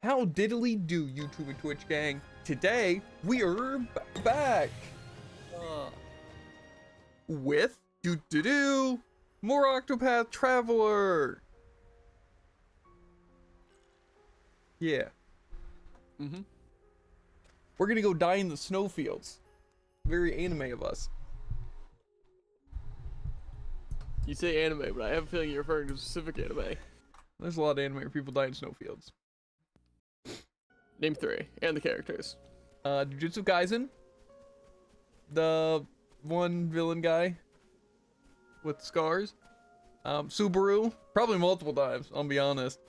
How diddly do, YouTube and Twitch gang? Today, we are back with more Octopath Traveler. Yeah. We're gonna go die in the snowfields. Very anime of us. You say anime, but I have a feeling you're referring to a specific anime. There's a lot of anime where people die in snowfields. Name 3, and the characters. Jujutsu Kaisen. The one villain guy with scars. Subaru. Probably multiple times, I'll be honest.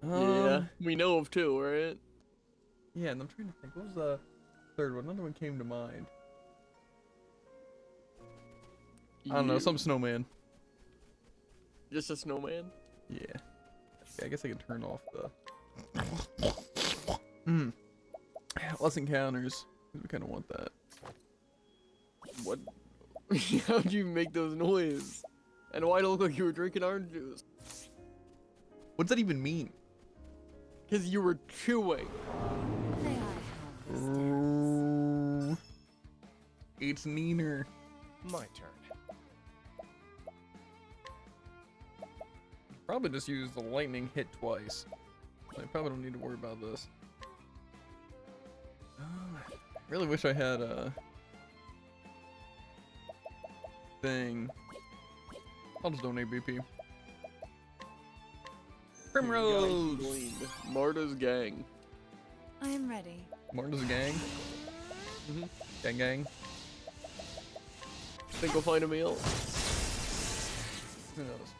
Yeah, we know of 2, right? Yeah, and I'm trying to think. What was the third one? Another one came to mind. I don't know, some snowman. Just a snowman? Yeah. Okay, I guess I can turn off the... Less encounters. We kind of want that. What? How'd you make those noises? And why did it look like you were drinking orange juice? What does that even mean? Because you were chewing. It's Neener. My turn. Probably just use the lightning hit twice. I probably don't need to worry about this. Really wish I had a thing. I'll just donate BP. Primrose! Marta's gang. I am ready. Marta's gang? Gang gang. Think we'll find a meal? Who knows?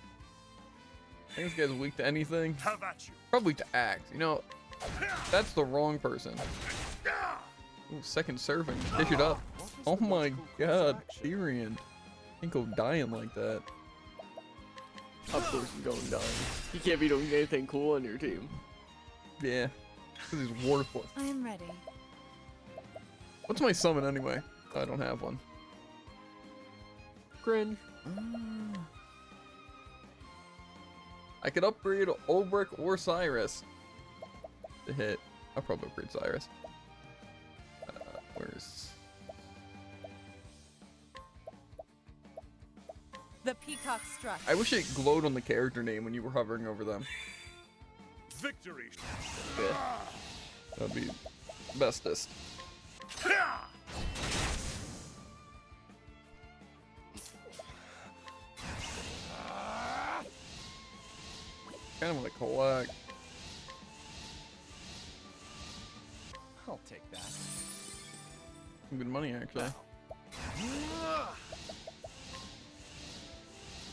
I think this guy's weak to anything. How about you? Probably to axe. You know, that's the wrong person. Ooh, second serving. Dish it up. Oh my god, Tyrion. Can't go dying like that. Of course he's going down. You can't be doing anything cool on your team. Yeah, because he's worthless. I am ready. What's my summon anyway? I don't have one. Cringe. I could upgrade Olbrich or Cyrus to hit. I'll probably upgrade Cyrus. Where's... The peacock struck. I wish it glowed on the character name when you were hovering over them. Victory. Yeah. That'd be bestest. Kind of want to collect. I'll take that. Some good money, actually.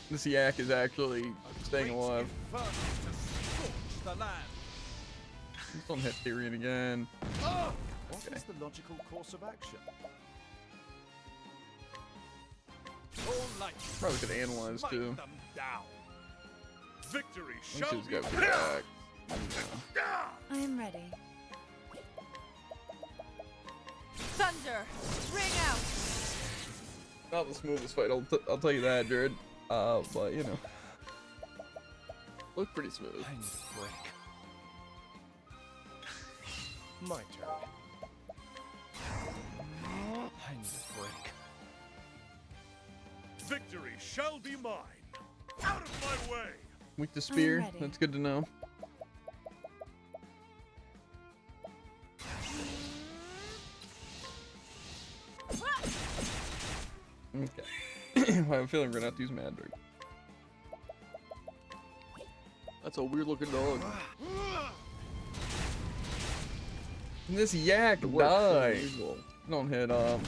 This yak is actually staying alive. Just don't hit Tyrion again. What is the logical course of action? Probably could analyze too. Them down. Victory This shall has be got to be back. I am ready. Thunder, ring out. Not the smoothest fight, I'll tell you that, Jared. But you know. Look pretty smooth. I need a break. My turn. I need a break. Victory shall be mine. Out of my way. Weak to spear, ready. that's good to know. Okay. I have a feeling we're gonna have to use magic. That's a weird looking dog. And this yak died. Don't hit I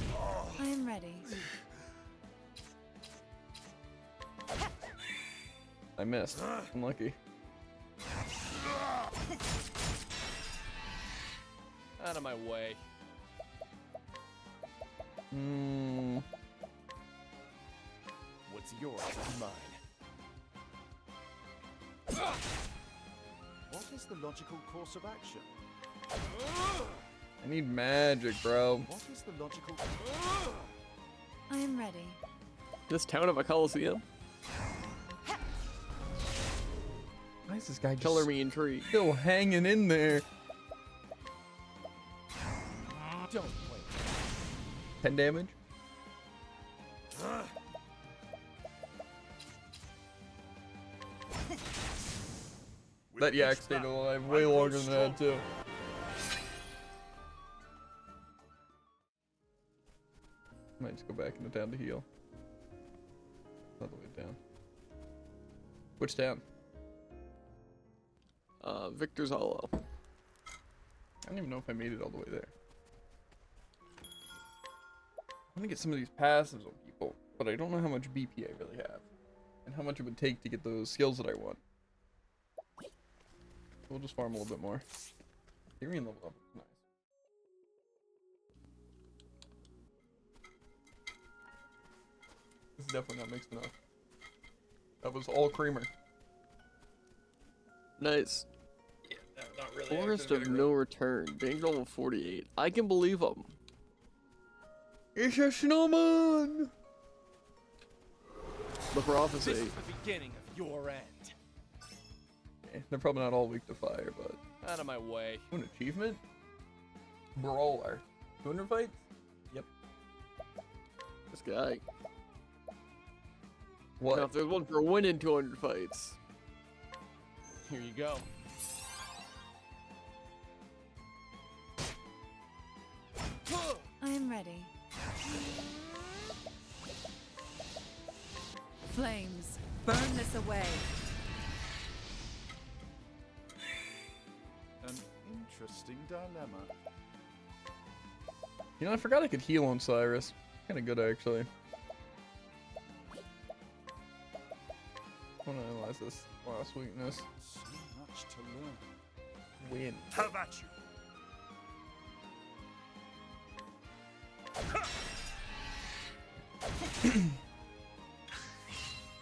am ready. I missed. Unlucky. Out of my way. What's yours is mine. What is the logical course of action? I need magic, bro. What is the logical... I am ready. This town of a coliseum? Why is this guy just Color me intrigued. still hanging in there? Don't play. 10 damage. That yak stayed alive way longer than that too. Might just go back into town to heal. All the way down. Which town? Victor's Hollow. I don't even know if I made it all the way there. I want to get some of these passives on people, but I don't know how much BP I really have. And how much it would take to get those skills that I want. We'll just farm a little bit more. Tyrion level up. Nice. This is definitely not mixed enough. That was all creamer. Nice. Yeah, not really. Forest of No Return. Danger level 48. I can believe them. It's a snowman! The prophecy. This is the beginning of your end. Okay, they're probably not all weak to fire, but... Out of my way. An achievement? Brawler. 200 fights? Yep. This guy. What? Now, if there's one for winning 200 fights. Here you go. I am ready. Flames, burn this away. An interesting dilemma. You know, I forgot I could heal on Cyrus. Kinda good, actually. I wanna analyze this last weakness. So much to learn. Win. Have at you.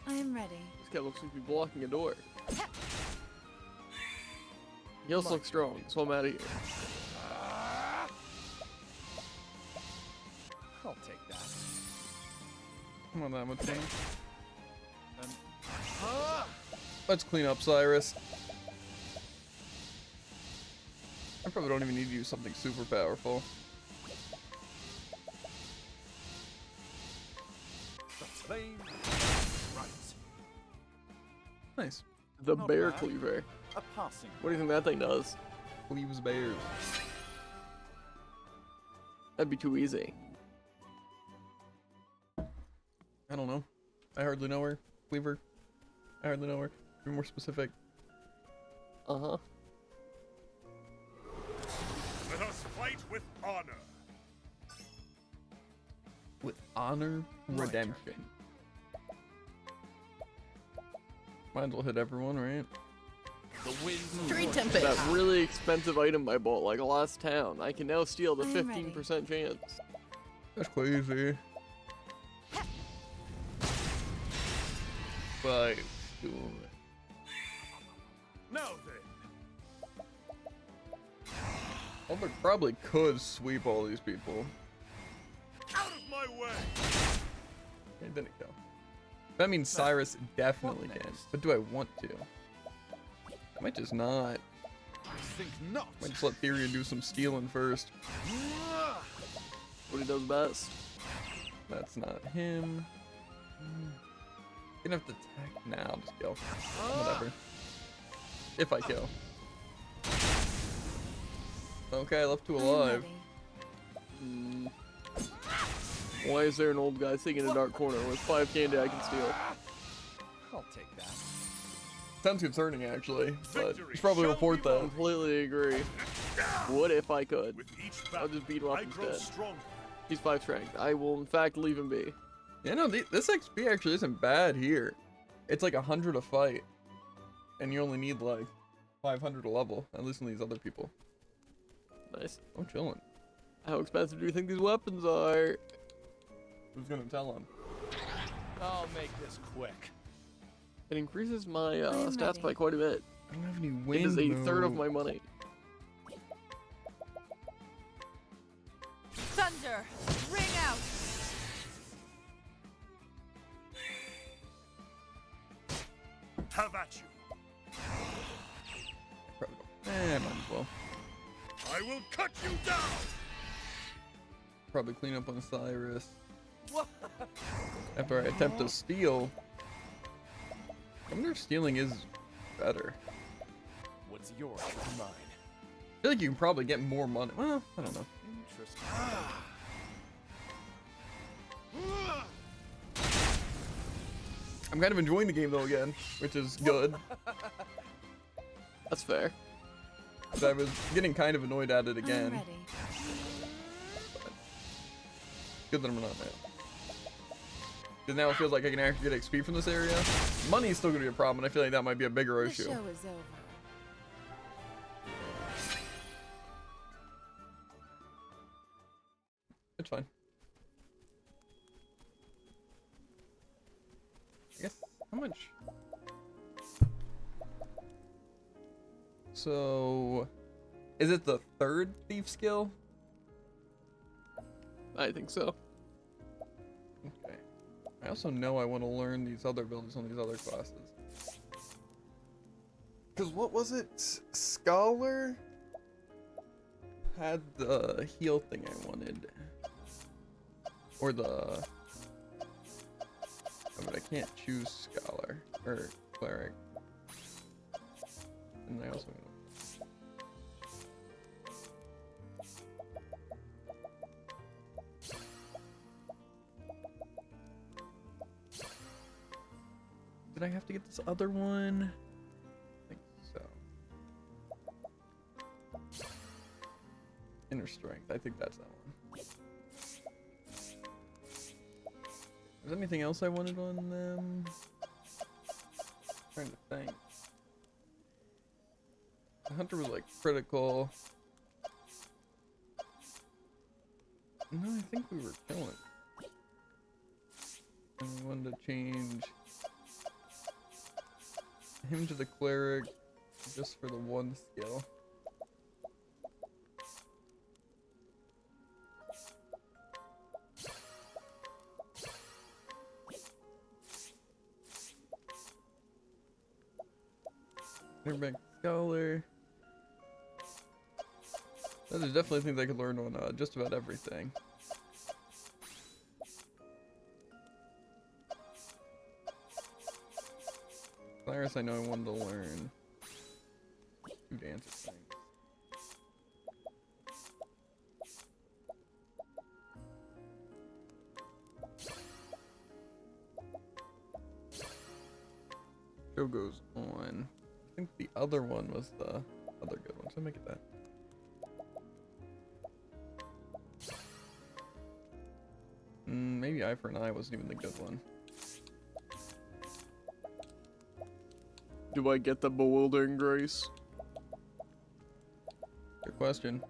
I am ready. This guy looks like he's blocking a door. He also looks strong, so I'm out of here. I'll take that. Come on, that much change. And Let's clean up Cyrus. I probably don't even need to use something super powerful. the flame. Right. Nice. The Not bear bad. cleaver. A passing. What do you think that thing does? Cleaves bears. That'd be too easy. I don't know. I hardly know her. Cleaver. I hardly know her. Be more specific. Uh-huh. Let us fight with honor. With honor, My redemption. Might as well hit everyone, right? The winds Tree of tempest. That really expensive item I bought, like last town. I can now steal the I am ready. 15% chance. That's crazy. But Now then. Albert probably could sweep all these people. Out of my way. It didn't go. That means Cyrus definitely can. But do I want to? I might just not. I think not. Might just let Tyrion do some stealing first. What he does best. That's not him. Gonna have to attack. Nah, I'll just kill. Whatever. If I kill. Okay, left two I am alive. ready. Why is there an old guy sitting in a dark corner with 5 candy I can steal? I'll take that. Sounds concerning, actually. But Victory you should probably shall report be that. Completely agree. What if I could? With each I'll battle, just beat him up I grow instead. stronger. He's 5 strength. I will in fact leave him be. Yeah, no, this XP actually isn't bad here. It's like 100 a fight. And you only need like 500 a level. At least in these other people. Nice. I'm chilling. How expensive do you think these weapons are? Who's gonna tell him? I'll make this quick. It increases my am stats ready. by quite a bit. I don't have any It wind. is a third of though. my money. Thunder, ring out. Have at you. Probably don't. Might as well. I will cut you down. probably clean up on Cyrus. After I attempt to steal. I wonder if stealing is better. What's yours is mine. I feel like you can probably get more money. Well, I don't know. Interesting. I'm kind of enjoying the game though again, which is good. That's fair. 'Cause I was getting kind of annoyed at it I'm again. ready. Good that I'm not now. Because now it feels like I can actually get XP from this area. Money's still gonna be a problem, and I feel like that might be a bigger The issue. show is over. It's fine. I guess how much? So, is it the third thief skill? I think so. Okay. I also know I want to learn these other abilities on these other classes. Cause what was it? Scholar had the heal thing I wanted, or the. Oh, but I can't choose scholar or cleric. And I also. Did I have to get this other one? I think so. Inner strength. I think that's that one. Is there anything else I wanted on them? Trying to think. The hunter was like critical. No, I think we were killing. And we wanted to change him to the cleric just for the one skill. Back scholar. There's definitely things I could learn on just about everything. Cyrus, I know I wanted to learn two dancer things. Show goes on. I think the other one was the other good one, so make it that. Maybe Eye for an Eye wasn't even the good one. Do I get the bewildering grace? Good question.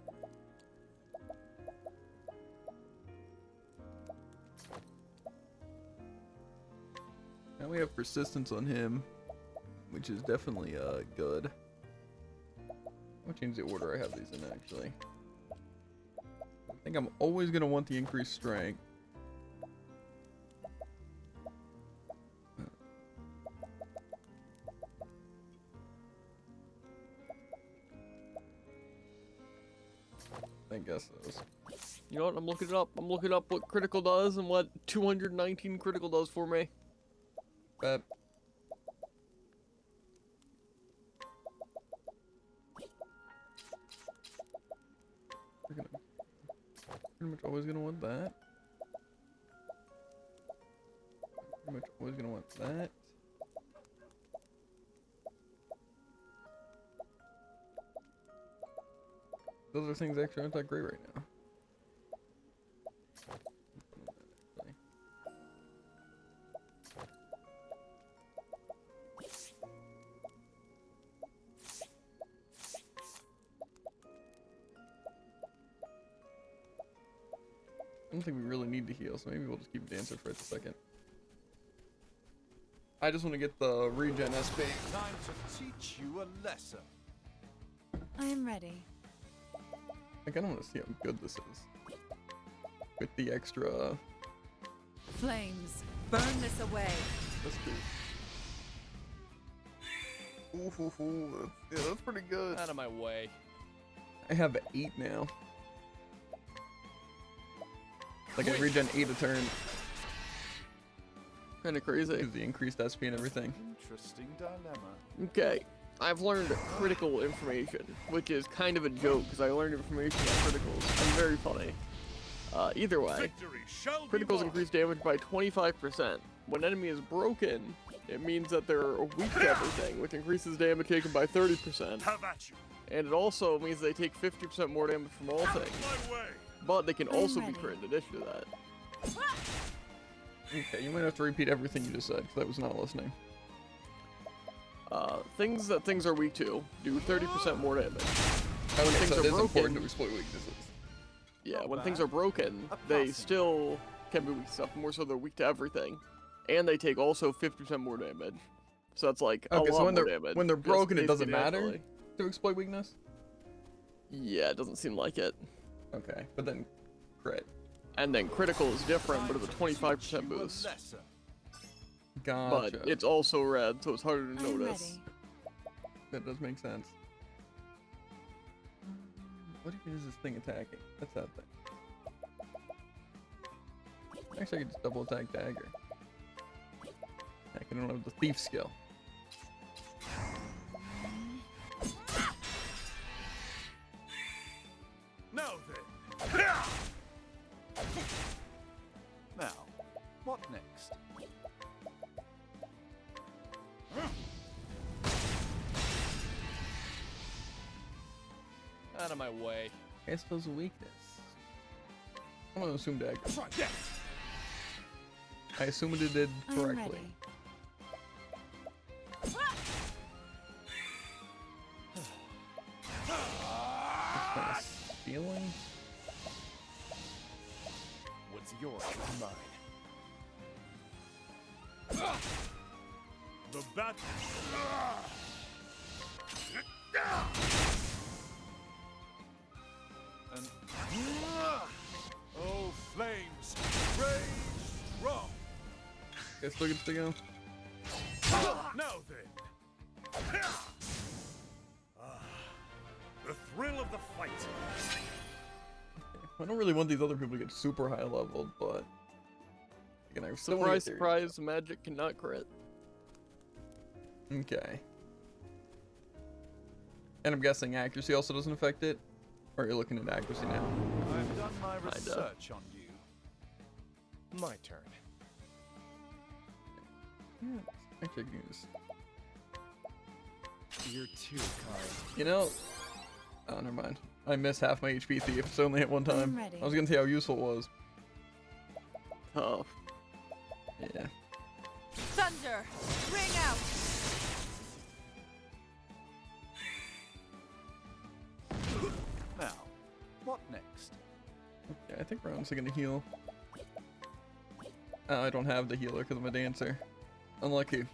Now we have persistence on him, which is definitely good. I'll change the order I have these in actually. I think I'm always gonna want the increased strength. I guess those. You know what? I'm looking it up. I'm looking up what critical does and what 219 critical does for me. But we're gonna pretty much always gonna want that. Pretty much always gonna want that. Those are things actually aren't that great right now. I don't think we really need to heal, so maybe we'll just keep Dancer for a second. I just want to get the regen SP. Time to teach you a lesson. I am ready. I kind of want to see how good this is. With the extra... Flames, burn this away. That's cool. Ooh, ooh, ooh. Yeah, that's pretty good. Out of my way. I have 8 now. Like I regen 8 a turn Kind of crazy. because the increased SP and everything. Interesting dilemma. Okay, I've learned critical information, which is kind of a joke because I learned information about criticals. I'm very funny. Either way, Victory shall be criticals mine. increase damage by 25%. When enemy is broken, it means that they're weak to everything, which increases damage taken by 30%. Have at you. And it also means they take 50% more damage from all Out of things. my way. But they can I'm also be ready. crit in addition to that. Okay, you might have to repeat everything you just said because I was not listening. Things that things are weak to do 30% more damage. Okay, things so are it is important broken- to exploit weaknesses. Yeah, Not when things bad. are broken, A they passing still can be weak to stuff. More so, they're weak to everything, and they take also 50% more damage. So that's like a Okay, lot so when more they're damage. when they're just broken, it basically doesn't matter naturally. to exploit weakness. Yeah, it doesn't seem like it. Okay, but then crit. And then critical is different, but it's a Time to 25% teach you a boost. lesson. Gotcha. But it's also red, so it's harder to I'm notice. ready. That does make sense. What even is this thing attacking? That's that thing. Actually, I could just double attack dagger. I don't have the thief skill. Now then. Now, what next? Out of my way. I guess those a weakness. I'm gonna assume dagger. Try that. I assumed it did I'm correctly. ready. Just kind of stealing. What's yours is mine. The battle. And oh, flames, rage strong. Guess still gets to go. Now then. The thrill of the fight. I don't really want these other people to get super high leveled, but again, I still want Surprise, to get surprise, magic cannot crit. Okay. And I'm guessing accuracy also doesn't affect it? Or are you looking at accuracy now? I've done my Kinda. research on you. My turn. Yeah, actually, I can use. You're too kind. You know. Oh, never mind. I missed half my HP thief, so only hit one time. ready. I was gonna see how useful it was. Tough. Yeah. Thunder, ring out. Now, what next? Yeah, I think we're honestly gonna heal. Oh, I don't have the healer because I'm a dancer. Unlucky.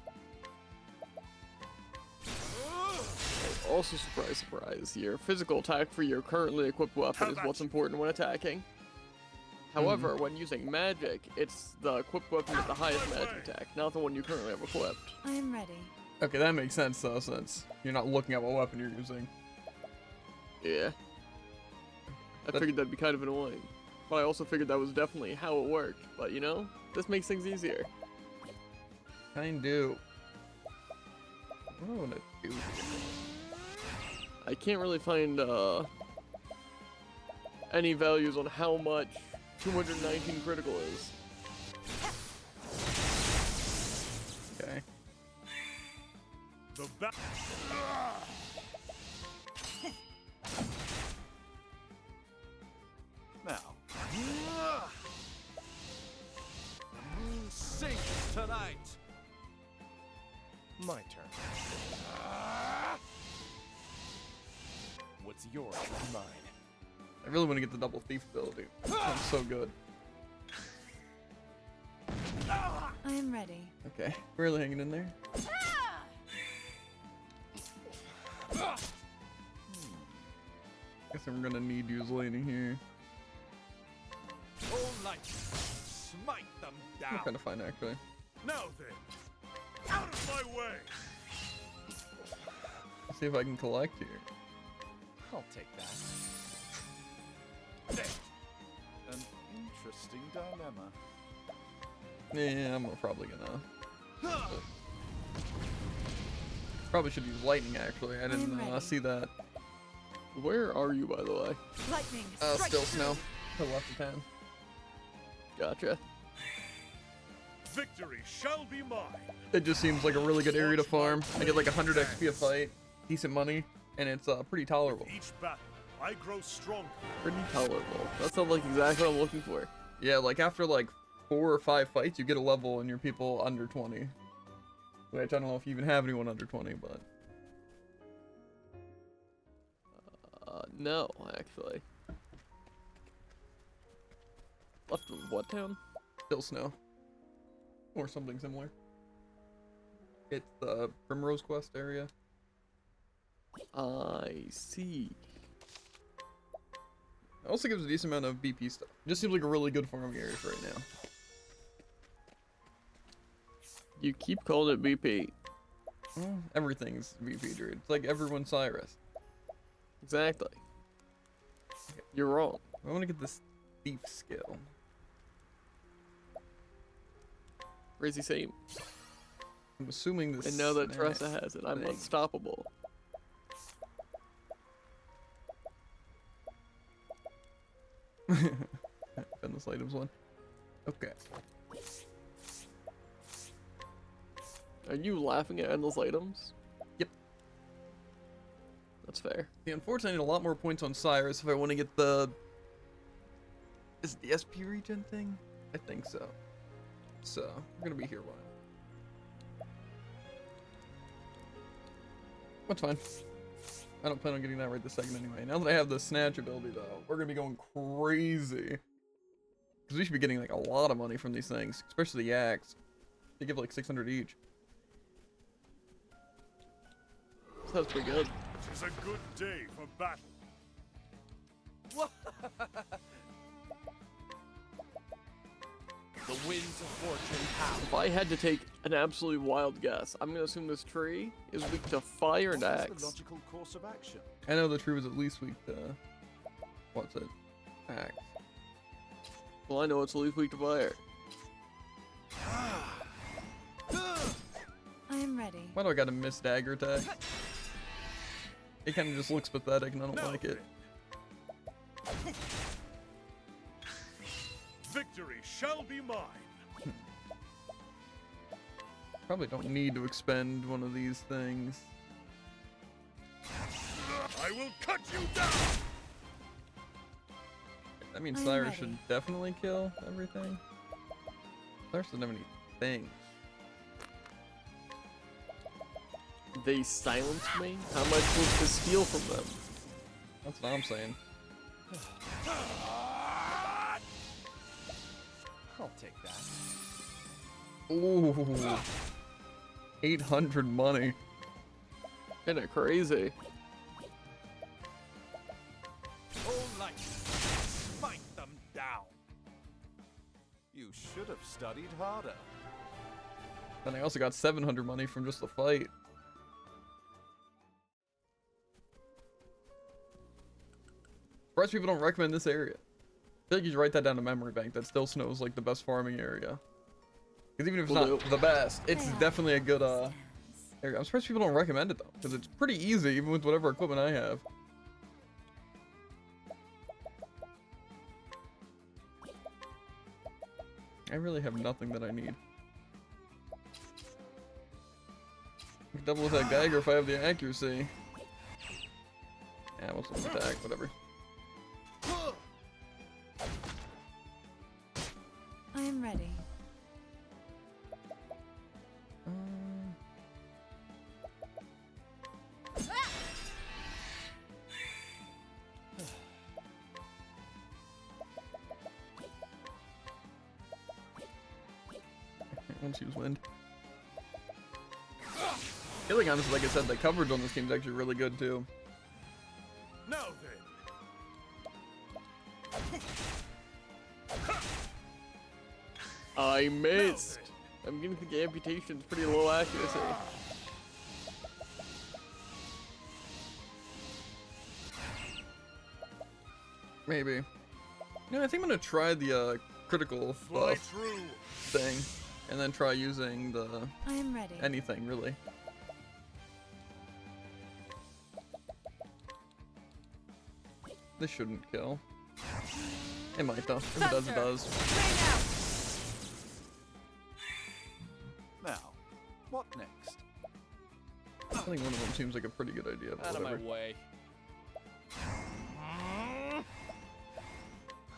Also, surprise, surprise, your physical attack for your currently equipped weapon is what's important when attacking. However, when using magic, it's the equipped weapon with the highest magic attack, not the one you currently have equipped. I am ready. Okay, that makes sense though, since you're not looking at what weapon you're using. Yeah. I But- figured that'd be kind of annoying. But I also figured that was definitely how it worked. But you know, this makes things easier. Kind do. What do I want to do here? I can't really find any values on how much 219 critical is. Okay. The bat. Now. The moon sinks tonight. My turn. What's yours is mine. I really want to get the double thief ability. Sounds so good. I am ready. Okay, barely hanging in there. Guess I'm gonna need use laning here. All light, smite them I'm down. kind of fine actually. Now then, out of my way. Let's see if I can collect here. I'll take that. There. And Interesting dilemma. Yeah, I'm probably gonna. Probably should use lightning actually. I didn't ready. see that. Where are you, by the way? Lightning. strike Still through. snow. To the left of town. Gotcha. Victory shall be mine. It just seems like a really good area to farm. I get like 100 XP a fight, decent money, and it's pretty tolerable. Each battle, I grow stronger. Pretty tolerable. That sounds like exactly what I'm looking for. Yeah, like after like 4 or 5 fights, you get a level and your people under 20. Which I don't know if you even have anyone under 20, but No, actually. Left of what town? still snow. Or something similar. It's the Primrose Quest area. I see. It also gives a decent amount of BP stuff. Just seems like a really good farming area right now. You keep calling it BP. Well, everything's BP, dude. It's like everyone's Cyrus. Exactly. You're wrong. I want to get this thief skill. Crazy same. I'm assuming this. And now that snack Tressa has it, I'm thing- unstoppable. Endless items one. Okay. Are you laughing at endless items? Yep. That's fair. Yeah, unfortunately, I need a lot more points on Cyrus if I want to get the. Is it the SP regen thing? I think so. So, we're gonna be here a while. That's fine. I don't plan on getting that right this second anyway. Now that I have the snatch ability, though, we're gonna be going crazy. Because we should be getting like a lot of money from these things, especially the axe. They give like 600 each. Sounds pretty good. Tis a good day for battle. The winds of fortune howl. If I had to take an absolutely wild guess, I'm gonna assume this tree is weak to fire and What's the axe. logical course of action? I know the tree was at least weak to. What's it? Axe. Well, I know it's at least weak to fire. I am ready. Why do I got a miss dagger attack? It kind of just looks pathetic and I don't like it. Victory shall be mine. Probably don't need to expend one of these things. I will cut you down. That means I'm Cyrus ready. should definitely kill everything. Cyrus doesn't have any things. They silenced me? How am I supposed to steal from them? That's what I'm saying. I'll take that. Ooh. 800 money. Kinda crazy. All light, fight them down. You should have studied harder. And I also got 700 money from just the fight. Surprised people don't recommend this area. I feel like you should write that down to memory bank. That still snows like the best farming area. Because even if it's Will not do. the best, it's Chaos definitely a good stands. area. I'm surprised people don't recommend it though, because it's pretty easy even with whatever equipment I have. I really have nothing that I need. I can double with that dagger if I have the accuracy. Yeah, what's the attack? Whatever. I am ready. Let's use wind. I feel like honestly, like I said, the coverage on this game is actually really good too. Now then. I missed. I'm getting to the amputation's pretty low accuracy. Maybe. Yeah, I think I'm gonna try the critical Fly buff true. thing, and then try using the I am ready. anything really. This shouldn't kill. It might though. If it does, it Thunder. does. Now, what next? I think one of them seems like a pretty good idea. But Out of my whatever. way.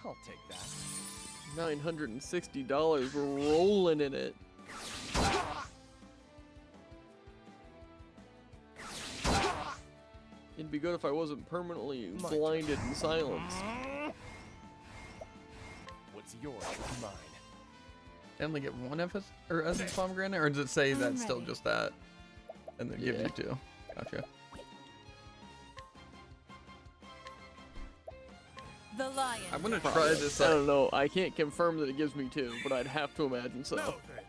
I'll take that. $960. We're rolling in it. It'd be good if I wasn't permanently blinded and silenced. What's yours is mine. I only get one essence pomegranate, or does it say I'm that's still ready. just that? And then give Yeah. you two. Gotcha. The lion. I'm gonna try Probably. this I out. don't know. I can't confirm that it gives me two, but I'd have to imagine so. Now then.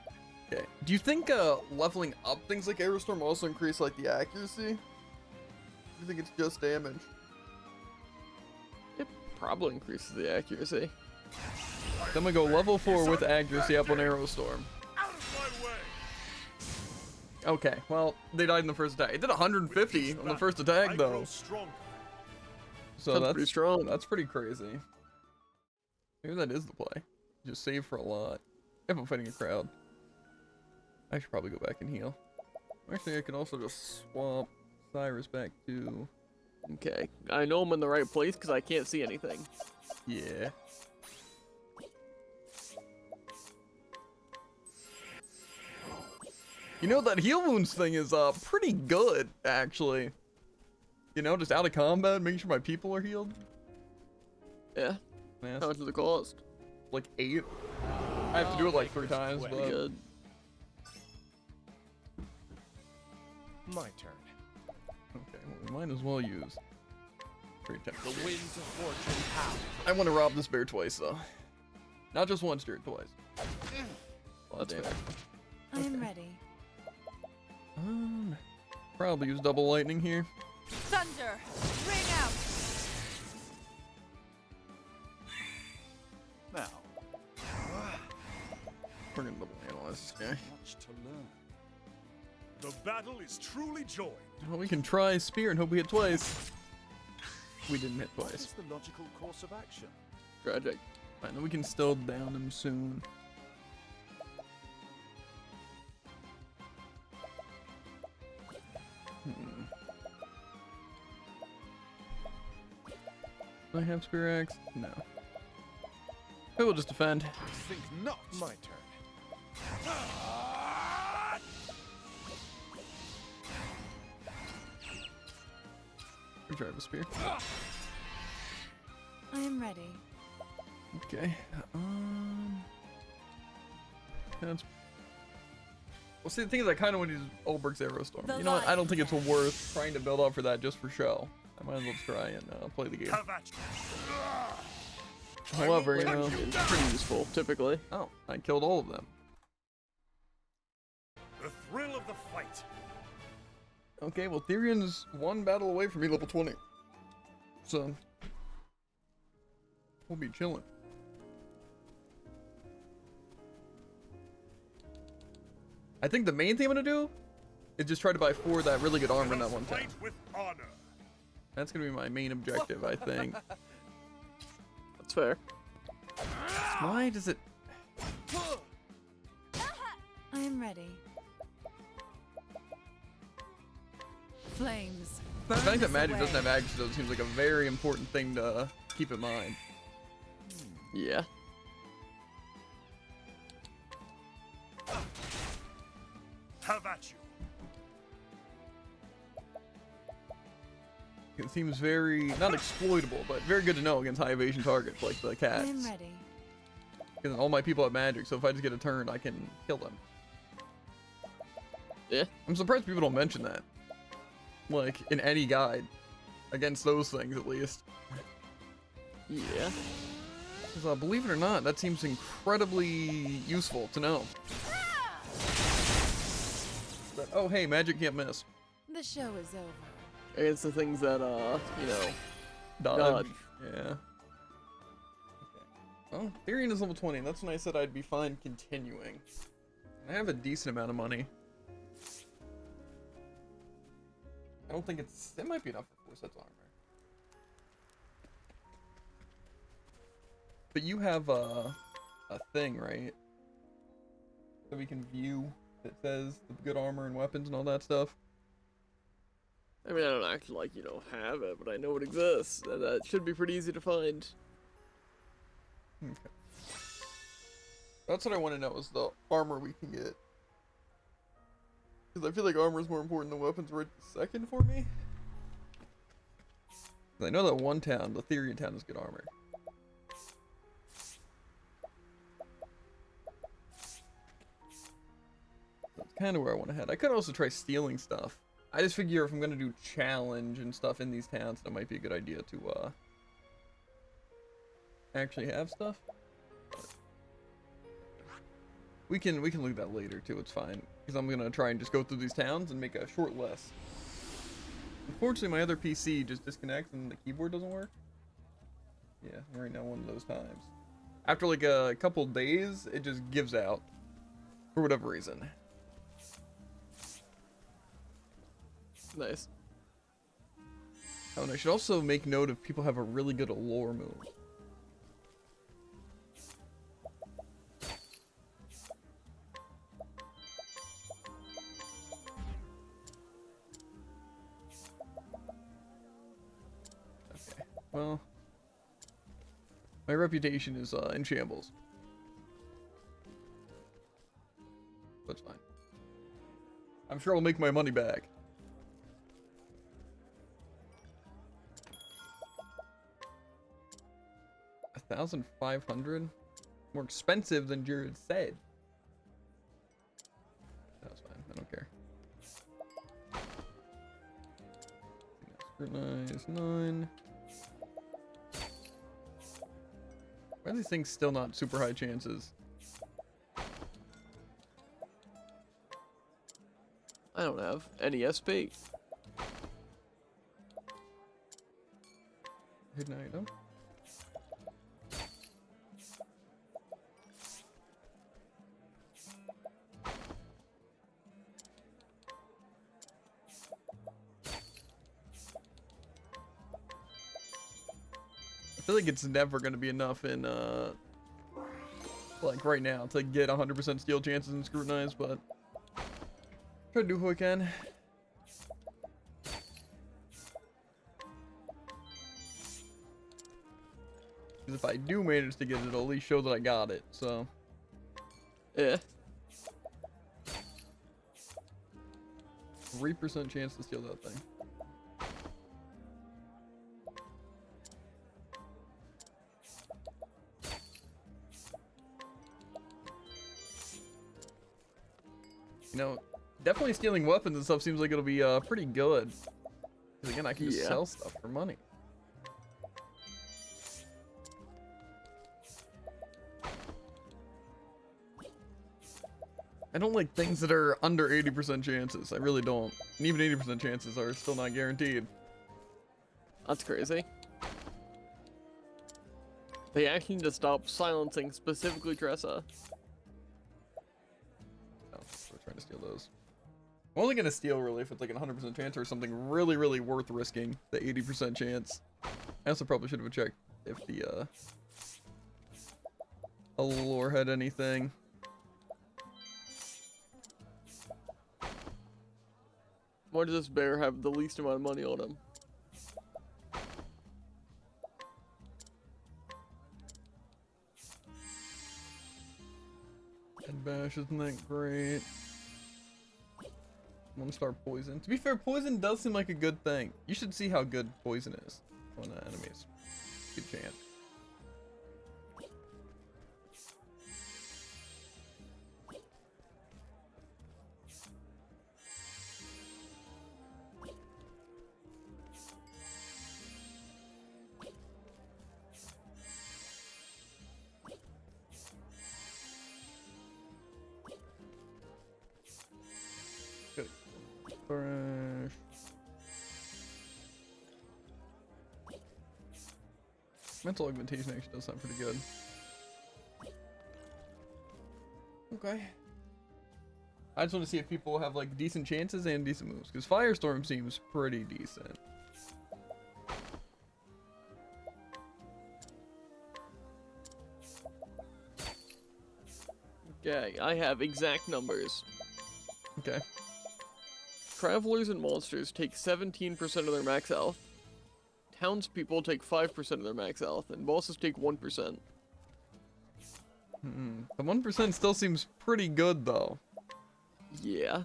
Okay. Do you think leveling up things like Aerostorm also increase like the accuracy? Do you think it's just damage? It probably increases the accuracy. Then we go level 4 with accuracy up on Aerostorm. Out of my way. Okay, well, they died in the first attack. It did 150 on the first attack I though. grow stronger. So Sounds that's pretty strong. That's pretty crazy. Maybe that is the play. Just save for a lot. If I'm fighting a crowd. I should probably go back and heal. Actually, I could also just swap Cyrus back to... Okay, I know I'm in the right place because I can't see anything. Yeah. You know, that heal wounds thing is pretty good, actually. You know, just out of combat, making sure my people are healed. Yeah. Man, How much does it cost? like 8. I have to do it like 3 times, Pretty but... good. My turn. Okay, well, we might as well use... Great time. The winds of fortune howl. I want to rob this bear twice, though. Not just once, Jared, twice. That's Damn. fair. I am ready. Probably use double lightning here. Thunder. Ring out. Now, We're gonna double analyze this guy. much to learn. The battle is truly joined. Well, we can try spear and hope we hit twice. We didn't hit What is twice. the logical course of action? Tragic. I know we can still down him soon. Do I have spear axe? No. I will just defend. Think not. My turn. We try the spear. I am ready. Okay. That's. Well, see, the thing is, I kind of want to use Olberg's Aerostorm. The You know what? I don't think it's lion. worth trying to build up for that just for show. I might as well try and play the game. Have at you. However, you know. It's pretty useful, typically. Oh, I killed all of them. The thrill of the fight. Okay, well, Therion's one battle away from me level 20. So, we'll be chilling. I think the main thing I'm gonna do is just try to buy 4 of that really good armor in that one time. Fight with honor. That's gonna be my main objective, I think. That's fair. Why does it... I am ready. Flames. The fact that magic away. doesn't have accuracy though seems like a very important thing to keep in mind. Yeah. Have at you. It seems very, not exploitable, but very good to know against high evasion targets like the I cats. am ready. Because all my people have magic, so if I just get a turn, I can kill them. Yeah. I'm surprised people don't mention that. Like, in any guide. Against those things, at least. Yeah. 'Cause, believe it or not, that seems incredibly useful to know. That, oh, hey, magic can't miss. The show is over. Against the things that, you know, Dodge. Dodge. Yeah. Oh, Therian is level 20, and that's when I said I'd be fine continuing. I have a decent amount of money. I don't think it might be enough for 4 sets of armor. But you have a thing, right? So we can view that says the good armor and weapons and all that stuff. I mean, I don't act like you don't have it, but I know it exists, and that should be pretty easy to find. Okay. That's what I want to know is the armor we can get. Because I feel like armor is more important than weapons right second for me. 'Cause I know that one town, the Therian town, is good armor. That's kind of where I want to head. I could also try stealing stuff. I just figure if I'm going to do challenge and stuff in these towns, that might be a good idea to actually have stuff. We can look at that later too, it's fine. Because I'm gonna try and just go through these towns and make a short list. Unfortunately my other PC just disconnects and the keyboard doesn't work. Yeah, right now one of those times. After like a couple days, it just gives out. For whatever reason. Nice. Oh, and I should also make note if people have a really good allure move. Well, my reputation is in shambles. That's fine. I'm sure I'll make my money back. $1,500? More expensive than Jared said. That's fine. I don't care. Scrutinize 9. Why are these things still not super high chances? I don't have any SP. Hidden item. I feel like it's never going to be enough in, like right now to get 100% steal chances and scrutinize, but try to do what I can. Because if I do manage to get it, it'll at least show that I got it, so. Yeah. 3% chance to steal that thing. You know, definitely stealing weapons and stuff seems like it'll be pretty good. Because again, I can just sell stuff for money. I don't like things that are under 80% chances. I really don't. And even 80% chances are still not guaranteed. That's crazy. They actually need to stop silencing specifically Tressa. Oh, we're trying to steal those. I'm only gonna steal really if it's like a 100% chance or something really, really worth risking. The 80% chance. I also probably should have checked if the allure had anything. Why does this bear have the least amount of money on him? And bash isn't that great. 1-star poison. To be fair, poison does seem like a good thing. You should see how good poison is on enemies. Good chance. Good. Fresh. Mental augmentation actually does sound pretty good. Okay. I just want to see if people have like decent chances and decent moves, because Firestorm seems pretty decent. Okay, I have exact numbers. Okay. Travelers and monsters take 17% of their max health. Townspeople take 5% of their max health, and bosses take 1%. The 1% still seems pretty good though. Yeah.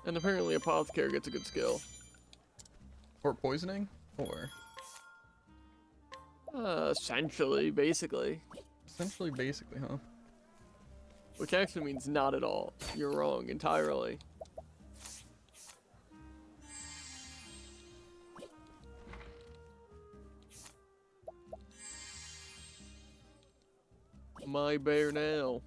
And apparently Apothecary gets a good skill. For poisoning? Or Essentially, basically. essentially basically, huh? Which actually means not at all. You're wrong entirely. My bear now.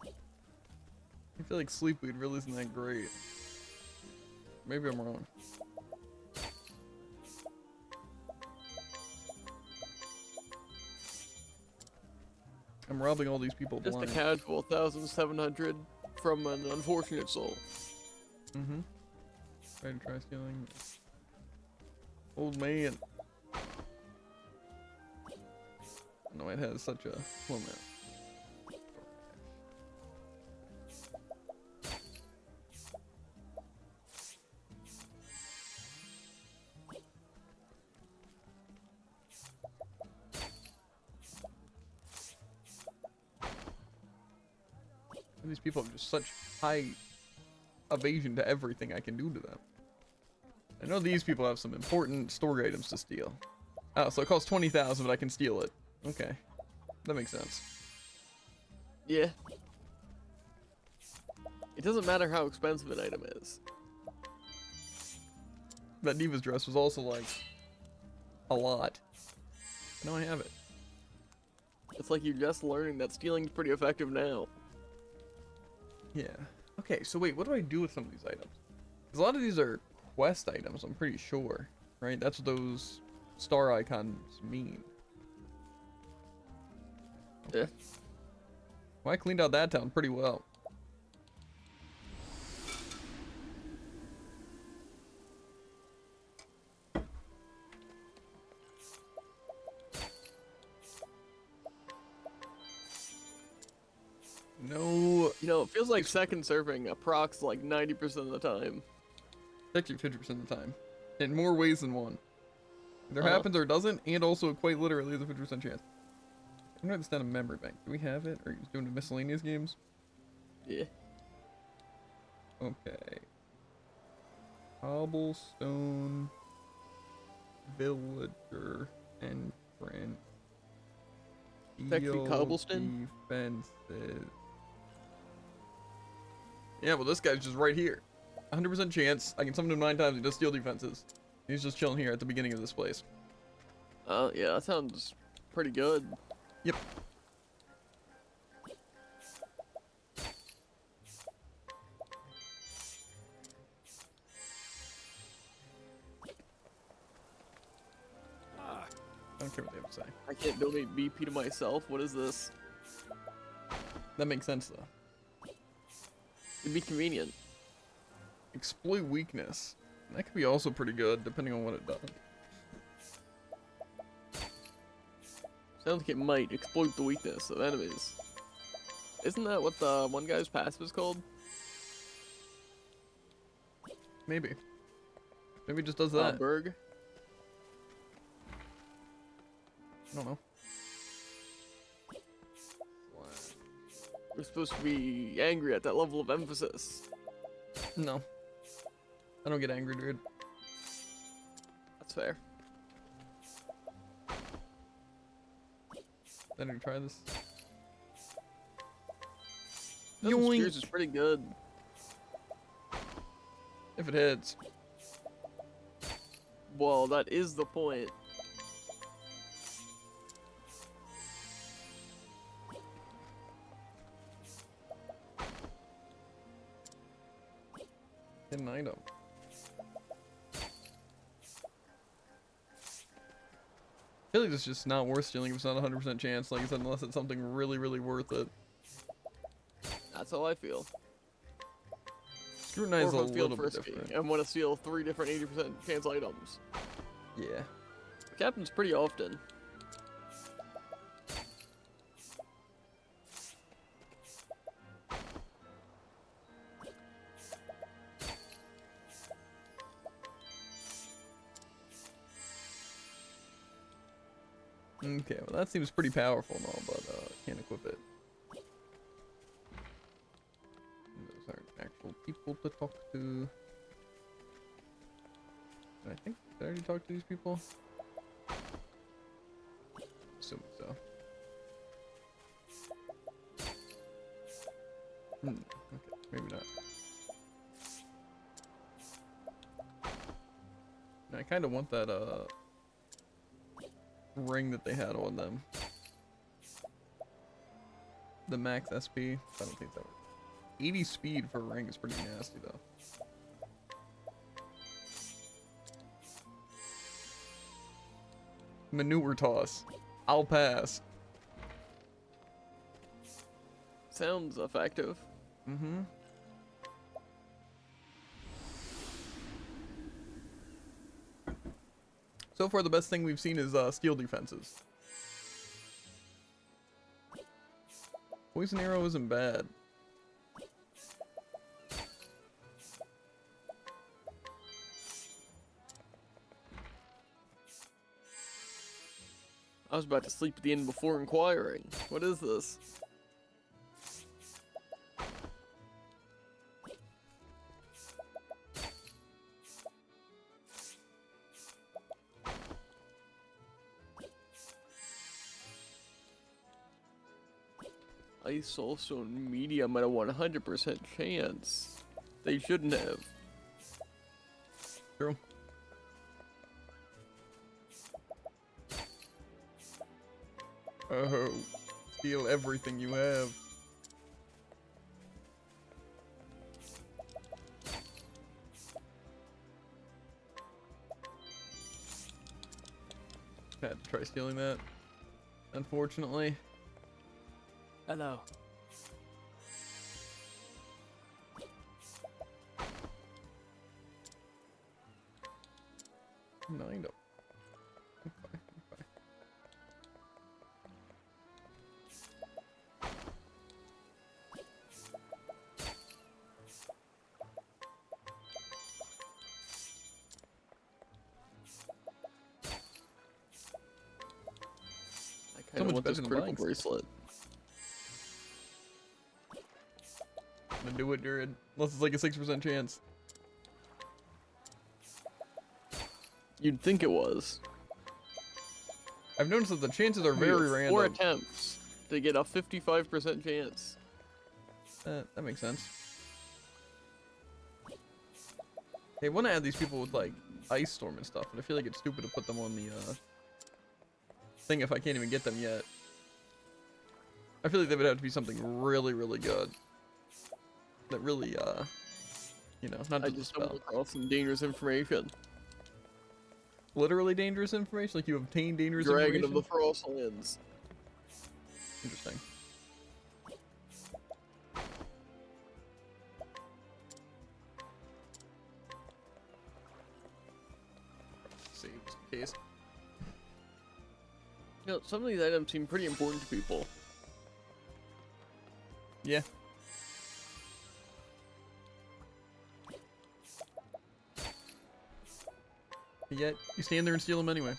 I feel like Sleepweed really isn't that great. Maybe I'm wrong. I'm robbing all these people Just a blind. casual 1,700 from an unfortunate soul. Mm-hmm. Try stealing. Old man. No, it has such a limit. These people have just such high evasion to everything I can do to them. I know these people have some important story items to steal. Oh, so it costs 20,000, but I can steal it. Okay. That makes sense. Yeah. It doesn't matter how expensive an item is. That Diva's dress was also like a lot. Now I have it. It's like you're just learning that stealing's pretty effective now. Yeah. Okay, so wait, what do I do with some of these items? Because a lot of these are quest items, I'm pretty sure. Right? That's what those star icons mean. Yeah. Well, I cleaned out that town pretty well. No, You know, it feels like second serving approx like 90% of the time. actually 50% of the time. In more ways than one. Either Uh-huh. happens or doesn't, and also quite literally there's a 50% chance. I'm gonna write this down in memory bank. Do we have it? Or are you just doing the miscellaneous games? Yeah. Okay. Cobblestone Villager Entrance. It's actually Steel cobblestone? Defenses. Yeah, well this guy's just right here. 100% chance. I can summon him 9 times. He does steel defenses. He's just chilling here at the beginning of this place. Yeah, that sounds pretty good. Yep. I don't care what they have to say. I can't donate BP to myself. What is this? That makes sense though. It'd be convenient. Exploit weakness. That could be also pretty good, depending on what it does. Sounds like it might exploit the weakness of enemies. Isn't that what the one guy's passive is called? Maybe. Maybe it just does that. Berg? I don't know. We're supposed to be angry at that level of emphasis. No. I don't get angry, dude. That's fair. Then we try this. Dozen Yoink. Spears is pretty good. If it hits. Well, that is the point. Get an item. I feel like it's just not worth stealing if it's not a 100% chance, like I said, unless it's something really, really worth it. That's how I feel. Scrutinize Or a if I feel little bit frisky different. and want to steal 3 different 80% chance items. Yeah. It happens pretty often. Okay, well that seems pretty powerful and all, but can't equip it. Those aren't actual people to talk to. I think did I already talk to these people? Assuming so. Okay, maybe not. And I kind of want that ring that they had on them. The max SP. I don't think that would. 80 speed for a ring is pretty nasty though. Manure toss. I'll pass. Sounds effective. Mm-hmm. So far, the best thing we've seen is steel defenses. Poison arrow isn't bad. I was about to sleep at the inn before inquiring. What is this? Ice Soulstone medium at a 100% chance. They shouldn't have. True. Oh, steal everything you have. Had to try stealing that, unfortunately. Hello. An item. Okay, okay. I So kind of much want better this than critical buying stuff. bracelet. I'm gonna do it, Jared. Unless it's like a 6% chance. You'd think it was. I've noticed that the chances are You very have random. 4 attempts to get a 55% chance. That makes sense. They want to add these people with like ice storm and stuff, but I feel like it's stupid to put them on the thing if I can't even get them yet. I feel like they would have to be something really, really good. That really, you know, not I just a just spell. stumbled across some dangerous information. Literally dangerous information, like you obtain dangerous Dragon information. of the Frostlands. Interesting. Save just in case. You know, some of these items seem pretty important to people. Yeah. But yet, you stand there and steal them anyway.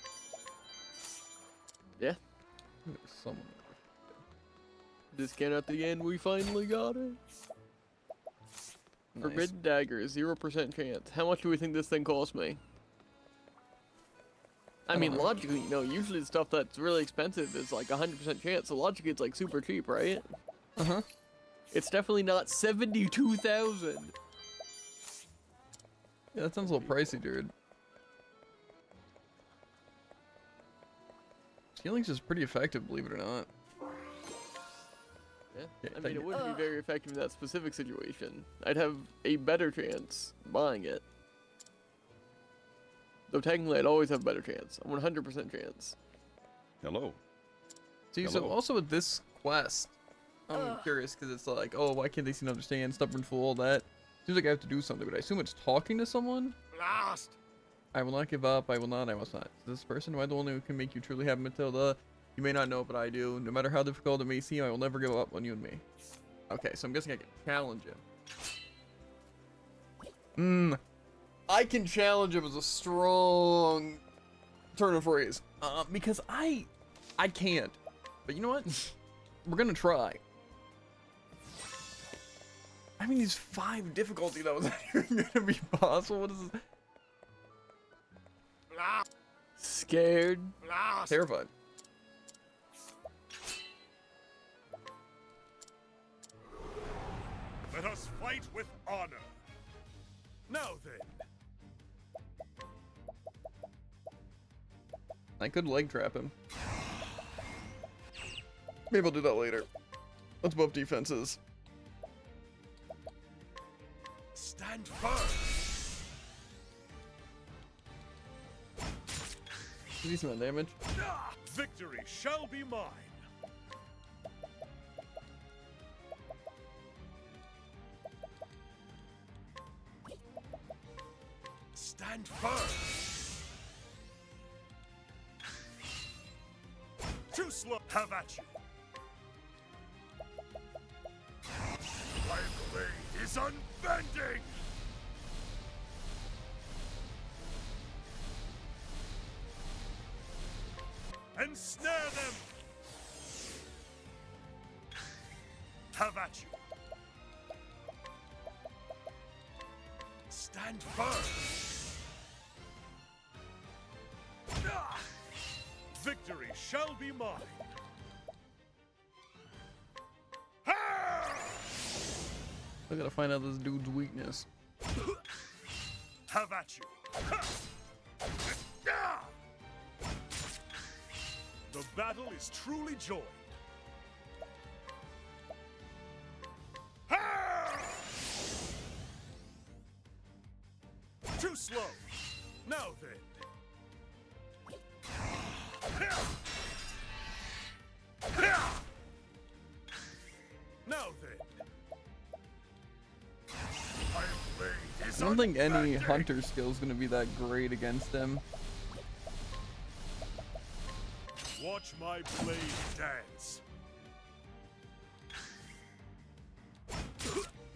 Yeah. There's someone. Discount at the end, we finally got it. Nice. Forbidden Dagger, 0% chance. How much do we think this thing cost me? I mean, know. logically, you know, usually the stuff that's really expensive is like 100% chance, so logically it's like super cheap, right? Uh-huh. It's definitely not 72,000. Yeah, that sounds a little pricey, dude. Stealing's just pretty effective, believe it or not. Yeah, Yeah, I mean, thank it you. wouldn't be very effective in that specific situation. I'd have a better chance buying it. Though technically, I'd always have a better chance. A 100% chance. Hello. See, so Hello. also with this quest, I'm curious because it's like, oh, why can't they seem to understand? Stubborn fool, all that. Seems like I have to do something, but I assume it's talking to someone? Blast! I will not give up. I will not. I must not. Is this person? Am I the one who can make you truly happy, Matilda? You may not know, but I do. No matter how difficult it may seem, I will never give up on you and me. Okay, so I'm guessing I can challenge him. I can challenge him as a strong turn of phrase. Because I can't. But you know what? We're gonna try. I mean, these 5 difficulty that was not even gonna be possible. What is this? Blast! Scared? Blast! Terrified. Let us fight with honor. Now then, I could leg trap him. Maybe I'll do that later. Let's buff defenses. stand firm. Decent amount of damage. Victory shall be mine. Stand firm. Too slow. Have at you. My blade is unbending. Ensnare them. Have at you. Stand firm. Victory shall be mine. I gotta find out this dude's weakness. Have at you. The battle is truly joined. Too slow. Now then. Now then. My blade is I don't think any unbending. hunter skill is gonna be that great against him. Watch my blade dance.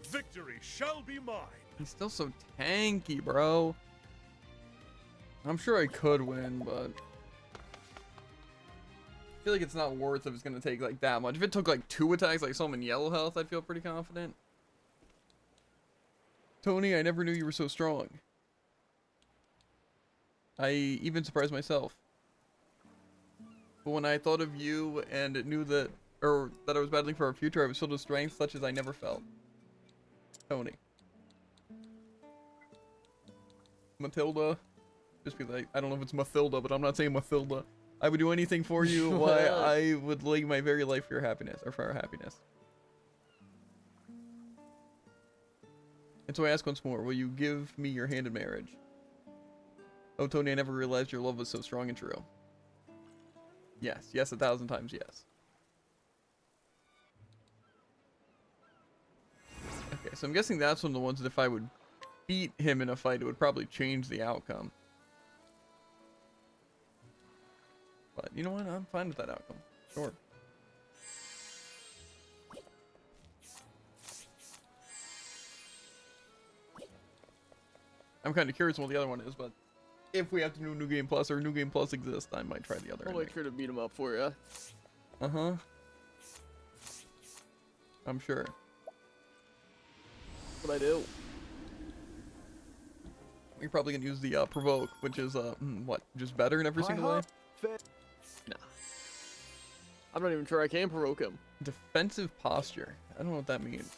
Victory shall be mine. He's still so tanky, bro. I'm sure I could win, but I feel like it's not worth if it's gonna take like that much. If it took like 2 attacks, like someone in yellow health, I'd feel pretty confident. Tony, I never knew you were so strong. I even surprised myself. But when I thought of you and knew that, or that I was battling for our future, I was filled with strength such as I never felt. Tony. Matilda. Just because I don't know if it's Mathilda, but I'm not saying Mathilda. I would do anything for you. Why I would lay my very life for your happiness, or for our happiness. And so I ask once more, will you give me your hand in marriage? Oh, Tony, I never realized your love was so strong and true. Yes, yes, 1,000 times yes. Okay, so I'm guessing that's one of the ones that if I would beat him in a fight, it would probably change the outcome. But you know what? I'm fine with that outcome. Sure. I'm kind of curious what the other one is, but if we have to do New Game Plus or New Game Plus exists, I might try the other I'll ending. make sure to beat him up for you. Uh-huh. I'm sure. What I do. You're probably gonna use the provoke, which is what, just better in every single way? Nah. I'm not even sure I can provoke him. Defensive posture. I don't know what that means.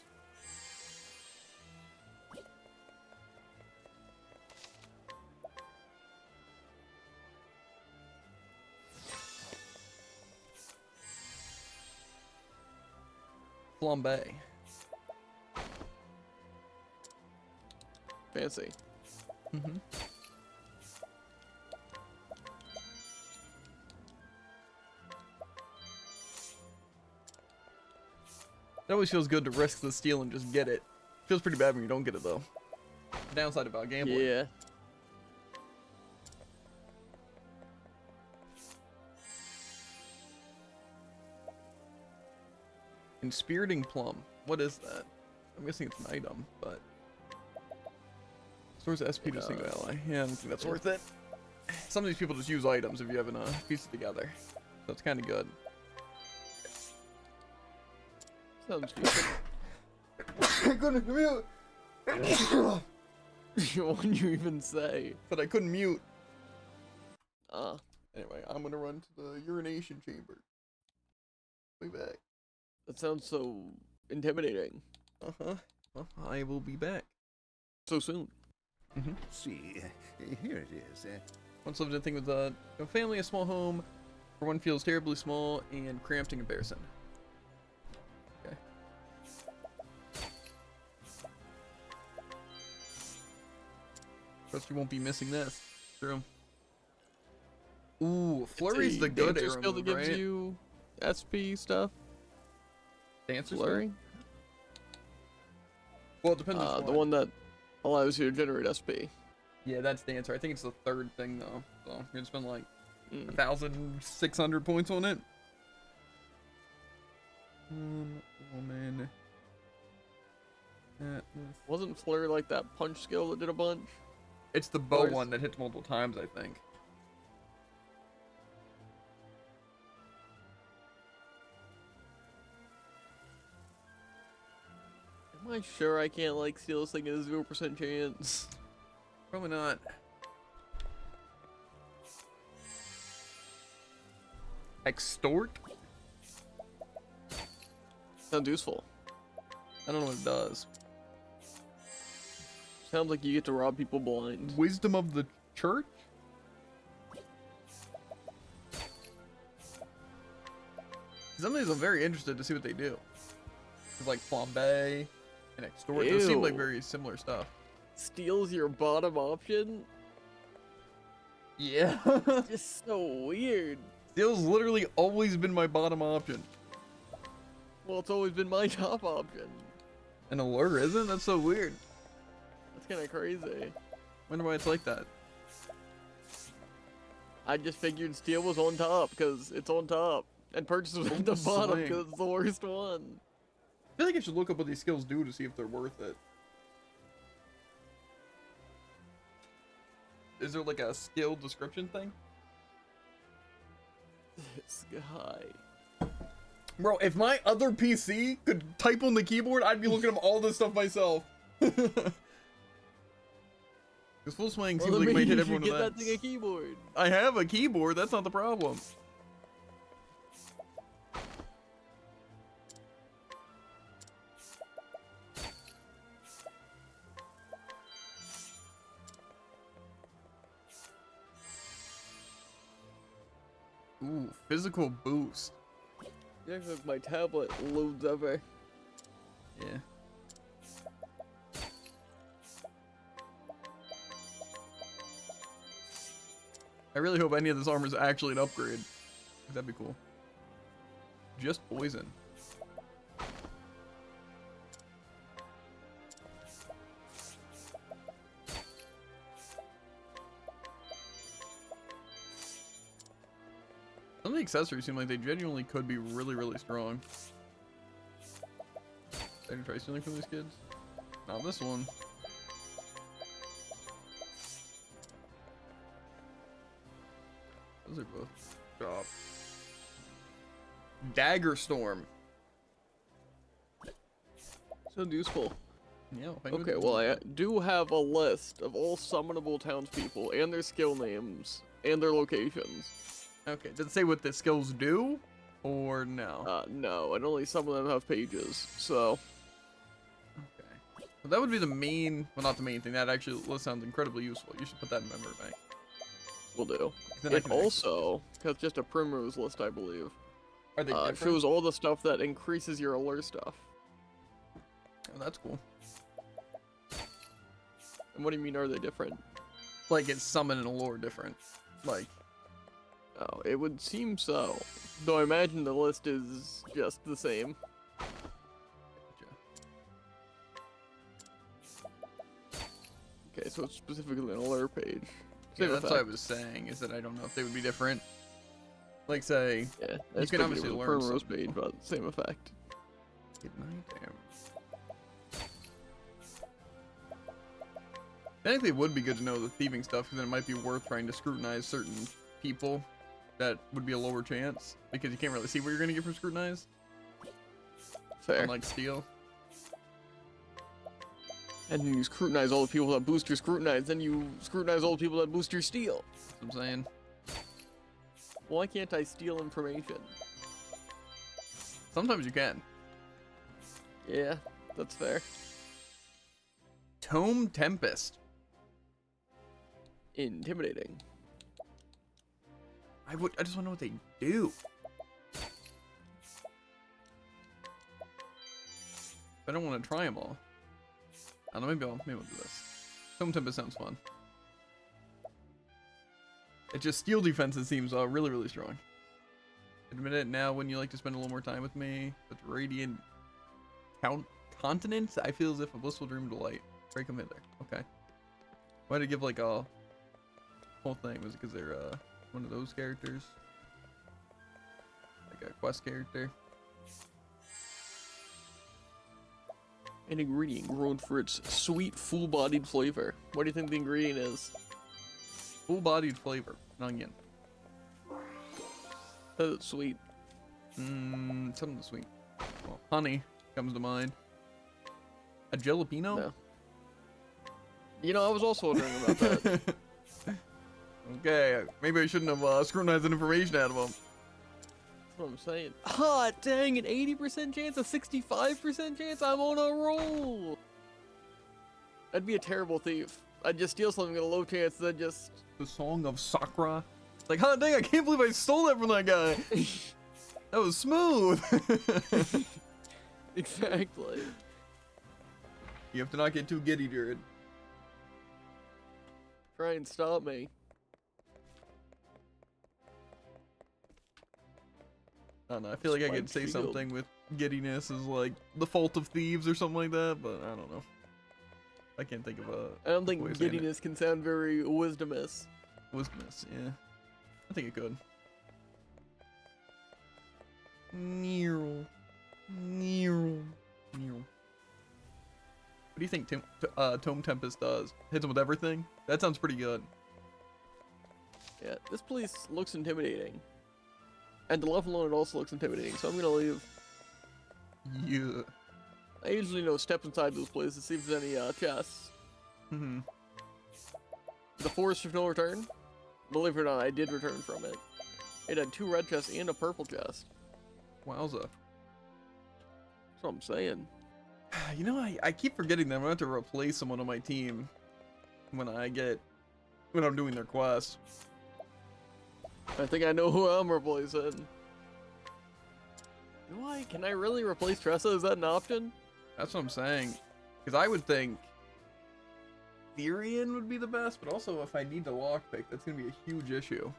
Flambe. Fancy. Mm-hmm. It always feels good to risk the steal and just get it. Feels pretty bad when you don't get it though. The downside about gambling. Yeah. Inspiriting Plum. What is that? I'm guessing it's an item, but stores SP to a single ally. Yeah, I don't think that's worth it. Some of these people just use items if you haven't pieced it together, so it's kind of good. Sounds good. I couldn't mute. What would you even say? But I couldn't mute. Ah. Anyway, I'm gonna run to the urination chamber. Be back. That sounds so intimidating. Uh-huh. Well, I will be back. So soon. Mm-hmm. See, here it is. Once lived in a thing with a family, a small home, where one feels terribly small and cramped in comparison. Okay. Trust you won't be missing this. True. Ooh, Flurry's the good dancer arrow skill move, that gives right? you SP stuff. Dancer Flurry? skill? Well, it depends on The one that allows you to generate SP. Yeah, that's Dancer. I think it's the third thing, though. So, you're gonna spend like 1,600 1,600 points on it. Woman. Wasn't Flurry like that punch skill that did a bunch? It's the bow Flurry's- one that hits multiple times, I think. Am I sure I can't like steal this thing at a 0% chance? Probably not. Extort? Sounds useful. I don't know what it does. Sounds like you get to rob people blind. Wisdom of the Church? Some of these I'm very interested to see what they do. It's like flambe and extort. Those seem like Ew. very similar stuff. Steals your bottom option? Yeah. Just so weird. Steel's literally always been my bottom option. Well, it's always been my top option. And allure isn't? That's so weird. That's kind of crazy. Wonder why it's like that. I just figured steal was on top because it's on top, and purchase was at the Full bottom swing. because it's the worst one. I feel like I should look up what these skills do to see if they're worth it. Is there like a skill description thing? This guy. Bro, if my other PC could type on the keyboard, I'd be looking up all this stuff myself. Because full swing seems Well, like it then might maybe hit you everyone should with get that. that thing a keyboard. I have a keyboard, that's not the problem. Ooh, physical boost. Yeah, like my tablet loads ever. Yeah. I really hope any of this armor is actually an upgrade. That'd be cool. Just poison. Some of the accessories seem like they genuinely could be really, really strong. Did I try stealing from these kids? Not this one. Those are both drop. Dagger Storm. Sounds useful. Yeah. Okay, well I do have a list of all summonable townspeople and their skill names and their locations. Okay. Does it say what the skills do, or no? No, and only some of them have pages, so... Okay. Well, that would be the main. Well, not the main thing. That actually list sounds incredibly useful. You should put that in memory bank. Will do. Then I It can also has just a primrose list, I believe. Are they It different? shows all the stuff that increases your allure stuff. Oh, that's cool. And what do you mean, are they different? Like it's summon and allure different. Like, Oh, it would seem so. Though I imagine the list is just the same. Okay, so it's specifically an allure page. yeah, Same that's what I effect. was saying, is that I don't know if they would be different. Like, say, Yeah, that's can obviously a learn Primrose something. page, but same effect. Good night, damn. Technically, it would be good to know the thieving stuff, because then it might be worth trying to scrutinize certain people that would be a lower chance, because you can't really see what you're going to get from scrutinize, Fair. unlike steal. And then you scrutinize all the people that boost your scrutinize, then you scrutinize all the people that boost your steal. That's what I'm saying. Why can't I steal information? Sometimes you can. Yeah, that's fair. Tome Tempest. Intimidating. I just want to know what they do. I don't want to try them all. I don't know, maybe I'll do this. Tome Tempest sounds fun. It just steel defenses seems really, really strong. Admit it now when you like to spend a little more time with me. With Radiant Continent, I feel as if a blissful dream of delight. Break them in there. Okay. Why did I give like a whole thing? Was it because they're one of those characters? Like a quest character? An ingredient grown for its sweet, full-bodied flavor. What do you think the ingredient is? Full-bodied flavor. An onion. Says it's sweet. Something sweet. Well, honey comes to mind. A jalapeno? No. You know, I was also wondering about that. Okay, maybe I shouldn't have scrutinized the information out of them. That's what I'm saying. Ah, dang, an 80% chance, a 65% chance? I'm on a roll! I'd be a terrible thief. I'd just steal something at a low chance, then just... The Song of Sakura. Like, huh, dang, I can't believe I stole that from that guy. That was smooth. Exactly. You have to not get too giddy, Jared. Try and stop me. I don't know, I feel like I could say Spiked shield. something with giddiness is like the fault of thieves or something like that, but I don't know. I can't think of a I don't think way of saying it. giddiness can sound very wisdomous. Wisdomous, yeah. I think it could. Neural. Neural. Neural. What do you think Tome Tempest does? Hits him with everything? That sounds pretty good. Yeah, this place looks intimidating. And the level on it also looks intimidating, so I'm gonna leave. Yeah. I usually know step inside those places to see if there's any chests. Mm-hmm. The Forest of No Return? Believe it or not, I did return from it. It had 2 red chests and a purple chest. Wowza. That's what I'm saying. You know, I keep forgetting that I'm going to have to replace someone on my team when I'm doing their quest. I think I know who I'm replacing. Do I? Can I really replace Tressa? Is that an option? That's what I'm saying. Because I would think Therian would be the best, but also if I need to lockpick, that's going to be a huge issue.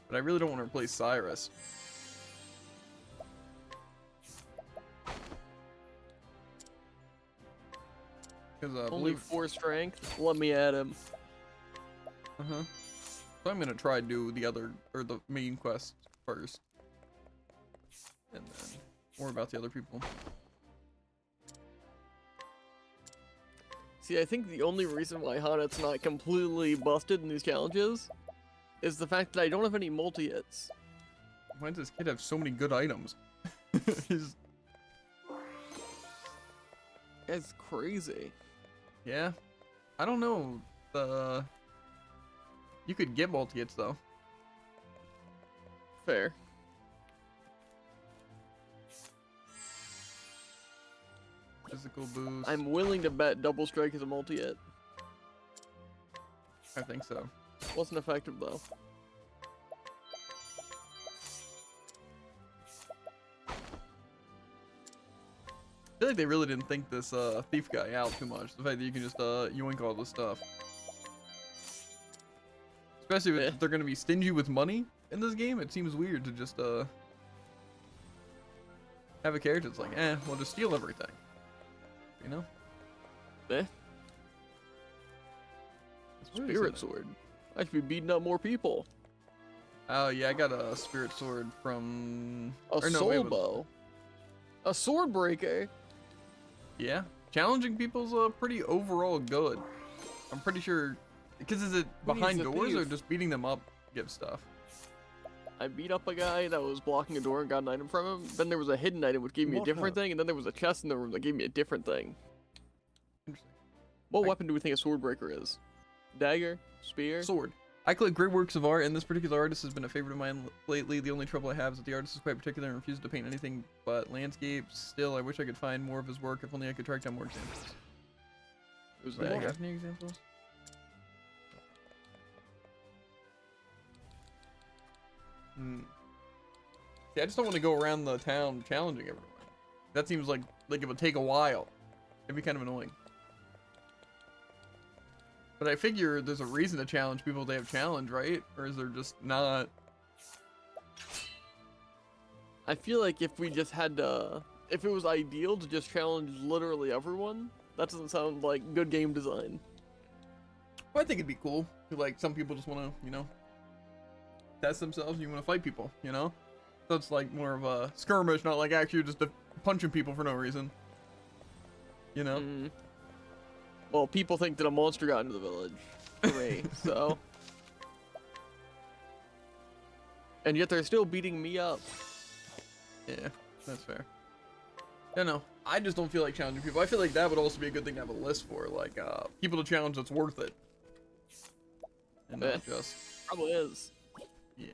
But I really don't want to replace Cyrus. Because I Only believe... 4 strength? Let me add him. Uh-huh. So I'm going to try to do the other, or the main quest first. And then worry about the other people. See, I think the only reason why Hanet's not completely busted in these challenges is the fact that I don't have any multi-hits. Why does this kid have so many good items? He's... It's crazy. Yeah. I don't know. You could get multi-hits though. Fair. Physical boost. I'm willing to bet double strike is a multi-hit. I think so. Wasn't effective though. I feel like they really didn't think this thief guy out too much. The fact that you can just yoink all this stuff. Especially if they're gonna be stingy with money in this game, it seems weird to just have a character that's like, we'll just steal everything. You know? Eh. What is Spirit it? sword. I should be beating up more people. Oh yeah, I got a spirit sword from Soul bow. A sword breaker. Yeah, challenging people's pretty overall good. I'm pretty sure, because is it Who behind needs a doors or thief? just beating them up gives stuff? I beat up a guy that was blocking a door and got an item from him. Then there was a hidden item which gave me a What different up? thing, and then there was a chest in the room that gave me a different thing. Interesting. What Like- weapon do we think a sword breaker is? Dagger? Spear? Sword. I collect great works of art, and this particular artist has been a favorite of mine lately. The only trouble I have is that the artist is quite particular and refuses to paint anything but landscapes. Still, I wish I could find more of his work. If only I could track down more examples. It was Do I dagger. have any examples? See, I just don't want to go around the town challenging everyone. That seems like it would take a while. It'd be kind of annoying. But I figure there's a reason to challenge people they have challenge, right? Or is there just not? I feel like if we just had to, if it was ideal to just challenge literally everyone, that doesn't sound like good game design. Well, I think it'd be cool. Like, some people just want to, you know, test themselves and you want to fight people, you know? So it's like more of a skirmish, not like actually just punching people for no reason. You know? Mm. Well, people think that a monster got into the village. For me, so. And yet they're still beating me up. Yeah, that's fair. Yeah, no, I just don't feel like challenging people. I feel like that would also be a good thing to have a list for, like, people to challenge that's worth it. And not just, Probably is. yeah.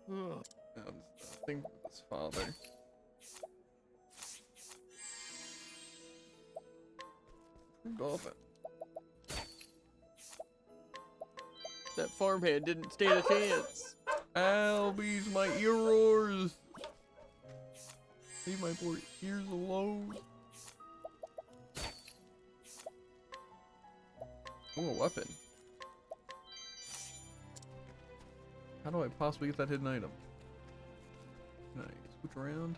I think with his father. Dolphin. That farmhand didn't stand a chance. Albies, my ear roars. Leave my poor ears alone. Ooh, a weapon. How do I possibly get that hidden item? Can I switch around?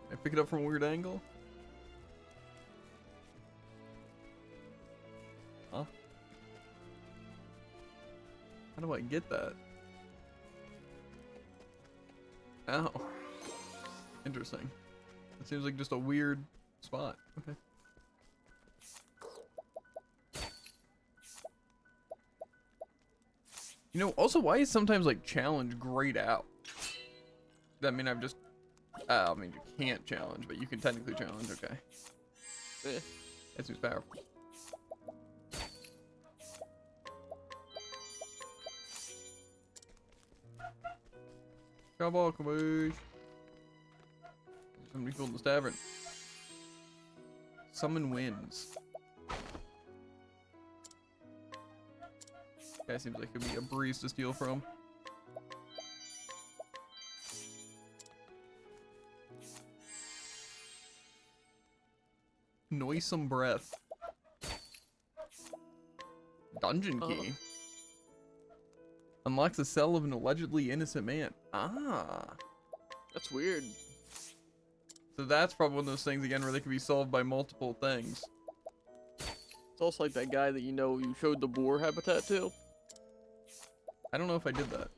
Can I pick it up from a weird angle? Huh? How do I get that? Ow. Interesting. It seems like just a weird spot. Okay. You know, also, why is sometimes like challenge grayed out? That mean I've just, I mean you can't challenge, but you can technically challenge. Okay, Eh. that seems powerful. Come on, caboose. Somebody filled this tavern. Summon winds. Guy seems like it'd be a breeze to steal from. Noisome breath. Dungeon key. Unlocks the cell of an allegedly innocent man. Ah. That's weird. So that's probably one of those things again where they can be solved by multiple things. It's also like that guy that you showed the boar habitat to. I don't know if I did that.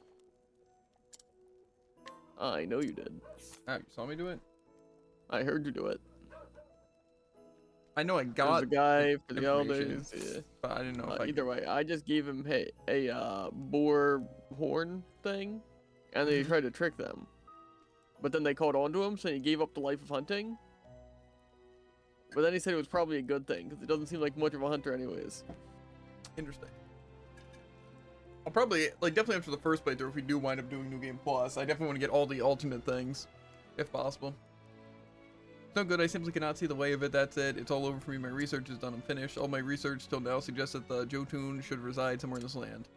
I know you did. Ah, you saw me do it? I heard you do it. I know I There's got a guy for the information, elders. Yeah. but I didn't know if I Either way, I just gave him a boar horn thing, and then he tried to trick them. But then they caught on to him, so he gave up the life of hunting. But then he said it was probably a good thing, because it doesn't seem like much of a hunter anyways. Interesting. I'll probably, like, definitely after the first playthrough, if we do wind up doing New Game Plus, I definitely want to get all the alternate things, if possible. It's no good, I simply cannot see the way of it, that's it. It's all over for me, my research is done and finished. All my research till now suggests that the Jotun should reside somewhere in this land.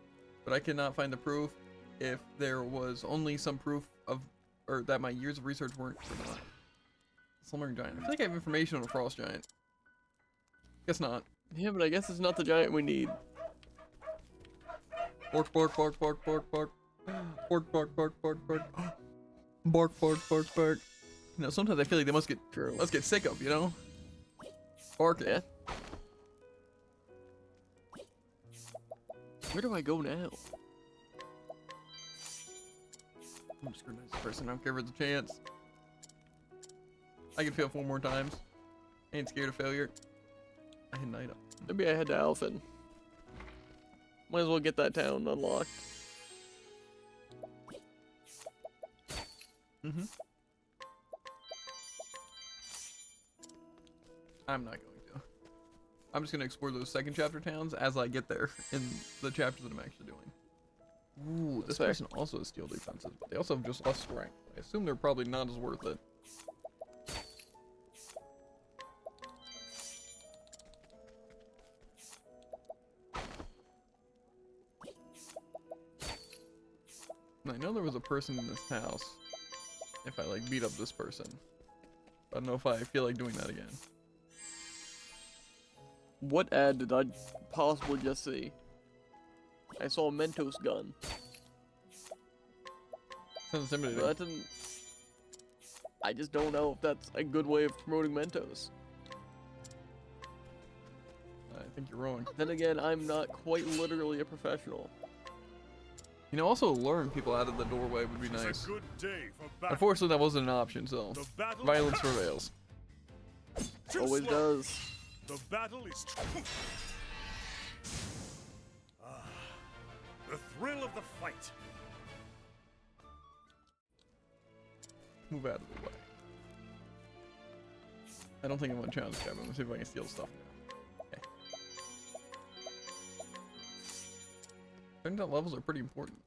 But I cannot find the proof. If there was only some proof of, or that my years of research weren't for naught. Slumbering giant. I feel like I have information on a frost giant. Guess not. Yeah, but I guess it's not the giant we need. Bark, bark, bark, bark, bark, bark. Bark, bark, bark, bark, bark. Bark, bark, bark, bark. You know, sometimes I feel like they must get sick of, you know? Barking. Yeah. Where do I go now? I'm just gonna this person, I don't care if it's a chance. I can fail 4 more times. Ain't scared of failure. I hit an item. Maybe I head to Alphen. Might as well get that town unlocked. Mm-hmm. I'm not going to. I'm just gonna explore those second chapter towns as I get there in the chapter that I'm actually doing. Ooh, this person also has steel defenses, but they also have just less strength. I assume they're probably not as worth it. And I know there was a person in this house. If I like beat up this person. I don't know if I feel like doing that again. What ad did I possibly just see? I saw a Mentos gun. Sounds intimidating. But that didn't... I just don't know if that's a good way of promoting Mentos. I think you're wrong. Then again, I'm not quite literally a professional. You know, also luring people out of the doorway would be It's nice. a good day for battle. Unfortunately, that wasn't an option, so The battle violence prevails. Too Always slow. does. The battle is the thrill of the fight. Move out of the way. I don't think I want to challenge this guy, but let's see if I can steal stuff now. Okay. Turns out levels are pretty important.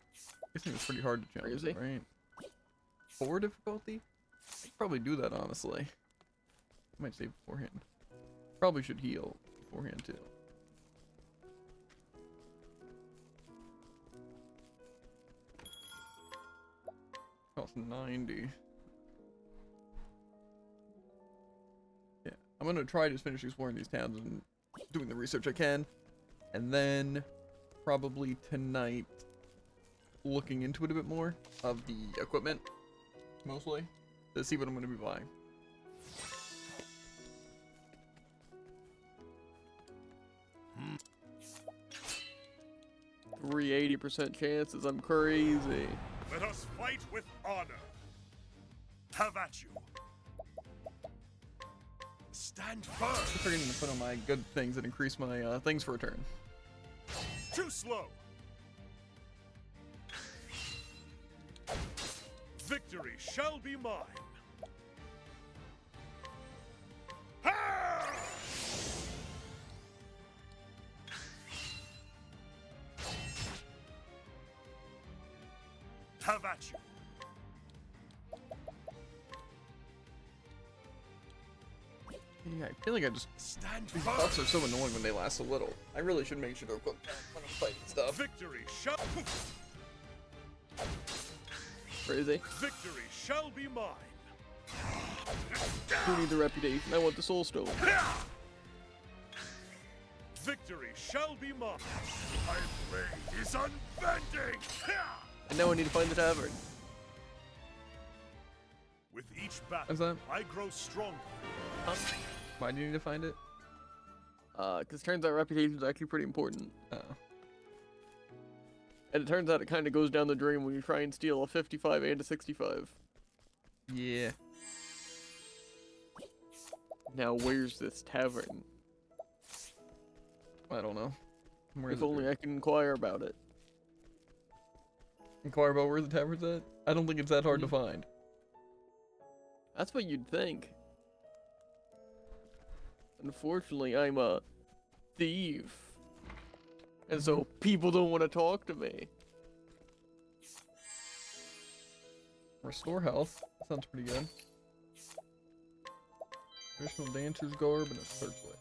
I think it's pretty hard to challenge, Crazy. right? 4 difficulty? I could probably do that, honestly. I might save beforehand. Probably should heal beforehand, too. Cost 90. Yeah, I'm gonna try to finish exploring these towns and doing the research I can. And then, probably tonight, looking into it a bit more of the equipment, mostly, to see what I'm gonna be buying. 380% chances. I'm crazy. Let us fight with honor. Have at you. Stand firm. I'm forgetting to put on my good things that increase my things for a turn. Too slow. Victory shall be mine. Ha! Have at you. Yeah, I feel like I just... Stand These firm. buffs are so annoying when they last so little. I really should make sure to equip them when I'm fighting stuff. Victory shall Crazy. Victory shall be mine. Who needs the reputation? I want the soul stone. Victory shall be mine. My blade is unbending. And now I need to find the tavern. With each battle, What's that? I grow stronger. Why do you need to find it? Because turns out reputation is actually pretty important. Oh. And it turns out it kind of goes down the drain when you try and steal a 55 and a 65. Yeah. Now, where's this tavern? I don't know. Where is If it? only I can inquire about it. Inquire about where the tavern's at? I don't think it's that hard to find. That's what you'd think. Unfortunately, I'm a thief. And so people don't want to talk to me. Restore health. Sounds pretty good. Traditional dancer's garb and a circlet.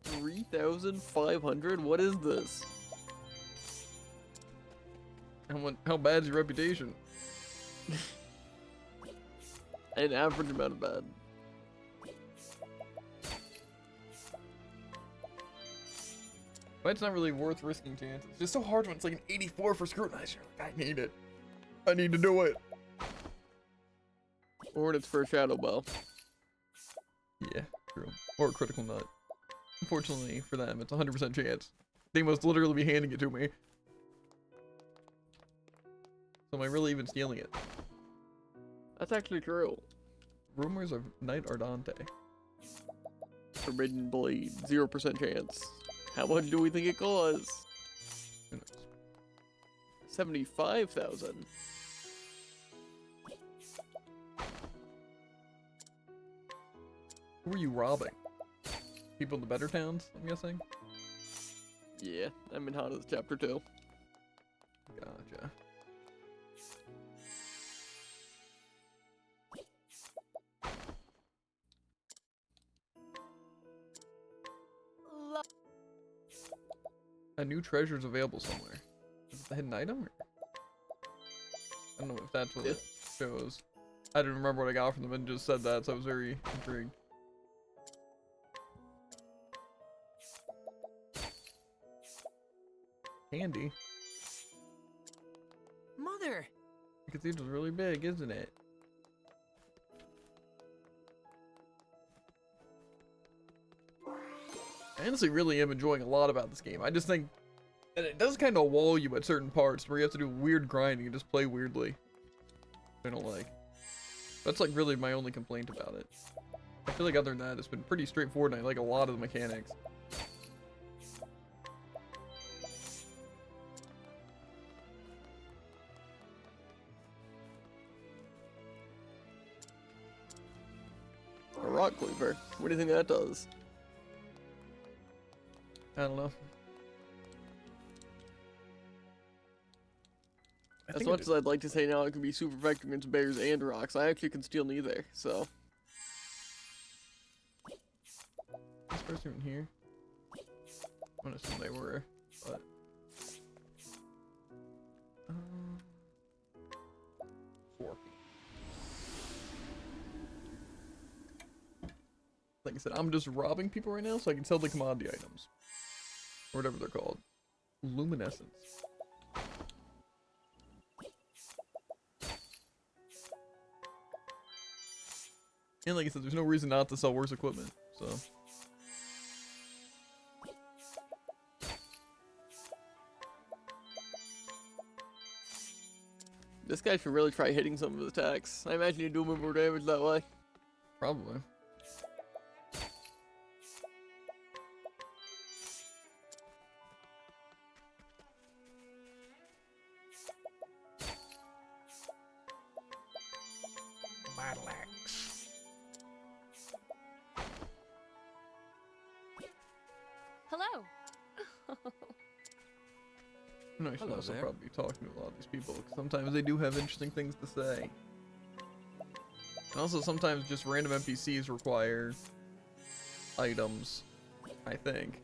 $3,500? What is this? How bad's your reputation? An average amount of bad. But it's not really worth risking chances. It's just so hard when it's like an 84 for scrutinizer. Like, I need it. I need to do it. Or it's for a shadow bow. Yeah, true. Or a critical nut. Unfortunately for them, it's 100% chance. They must literally be handing it to me. So am I really even stealing it? That's actually true. Rumors of Knight Ardante. Forbidden Blade, 0% chance. How much do we think it costs? Who knows? 75,000. Who are you robbing? People in the better towns, I'm guessing? Yeah, I'm in Hana's chapter 2. Gotcha. A new treasure's available somewhere. Is it the hidden item? Or... I don't know if that's what it shows. I didn't remember what I got from them and just said that, so I was very intrigued. Candy? Mother! The cathedral's really big, isn't it? I honestly really am enjoying a lot about this game. I just think that it does kind of wall you at certain parts where you have to do weird grinding and just play weirdly. I don't like. That's like really my only complaint about it. I feel like other than that, it's been pretty straightforward and I like a lot of the mechanics. A rock cleaver. What do you think that does? I don't know. As much as I'd like to say now it can be super effective against bears and rocks, I actually can steal neither, so. This person in here? I'm gonna assume they were, but... Four feet. Like I said, I'm just robbing people right now so I can sell the commodity items. Or whatever they're called. Luminescence. And like I said, there's no reason not to sell worse equipment, so. This guy should really try hitting some of his attacks. I imagine you do more damage that way. Probably. Battle axe. Hello. No, I should Hello also there. probably be talking to a lot of these people, because sometimes they do have interesting things to say. And also sometimes just random NPCs require items, I think.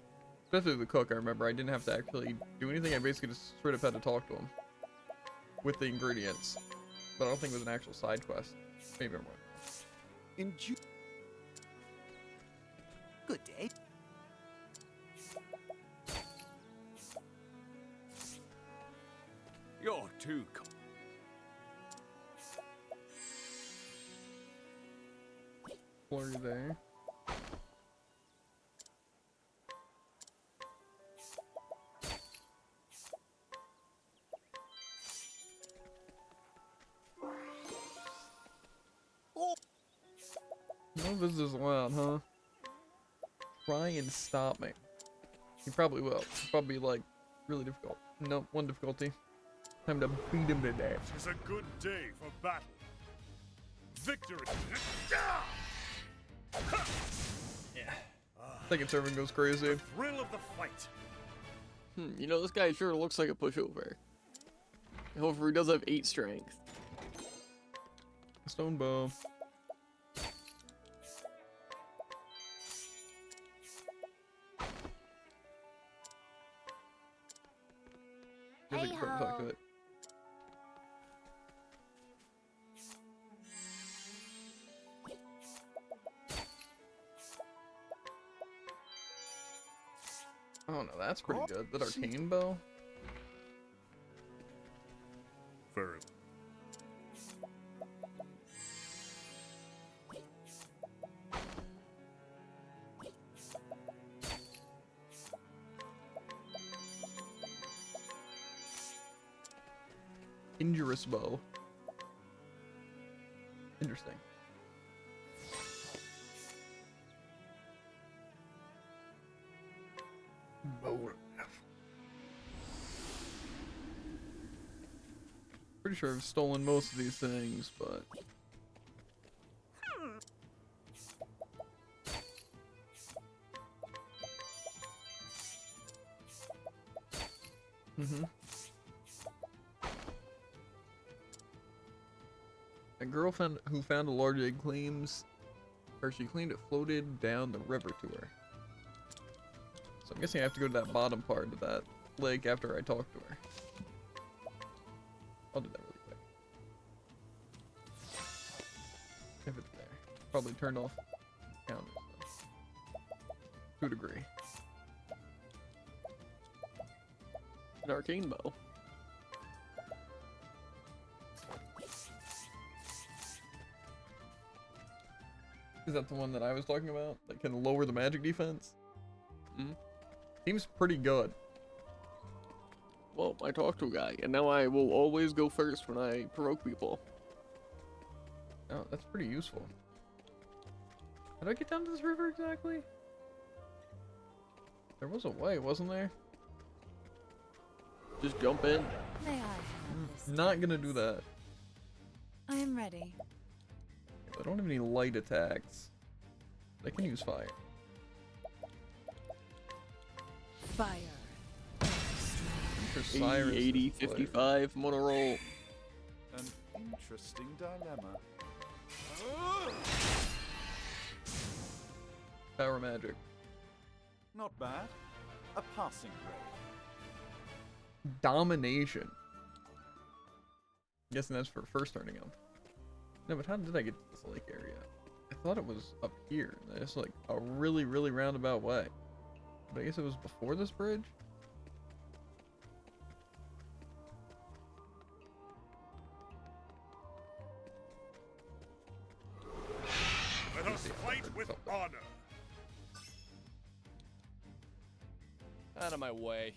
Especially the cook, I remember. I didn't have to actually do anything, I basically just straight up had to talk to him. With the ingredients. But I don't think it was an actual side quest. Maybe I'm wrong. Good day. You're too Flurry there. No visitors allowed, huh? Try and stop me. He probably will. It's probably like really difficult. No, one difficulty. Time to beat him to death. It's a good day for battle. Victory! Second serving goes crazy. Thrill of the fight. You know, this guy sure looks like a pushover. However, he does have 8 strength. Stone bow. Feels like a purple talk to it. Oh no, that's pretty good. That arcane bow. Very Injurious bow. Interesting. Bow. Pretty sure I've stolen most of these things, but a girl who found a large egg claims, or she claimed it floated down the river to her. So I'm guessing I have to go to that bottom part of that lake after I talk to her. I'll do that really quick. If it's there. Probably turned off counters though. To a degree. An arcane bow. Is that the one that I was talking about? That can lower the magic defense? Mhm. Seems pretty good. Well, I talked to a guy, and now I will always go first when I provoke people. Oh, that's pretty useful. How do I get down to this river exactly? There was a way, wasn't there? Just jump in. May I have this? Not gonna do that. I am ready. I don't have any light attacks. I can use fire. Fire. For 80, Cyrus 80, is fire. 55, I'm on a roll. An interesting dilemma. Power magic. Not bad. A passing grade. Domination. I'm guessing that's for first starting him. No, but how did I get to this lake area? I thought it was up here. It's like a really, really roundabout way. But I guess it was before this bridge? Let us fight with honor. Out of my way.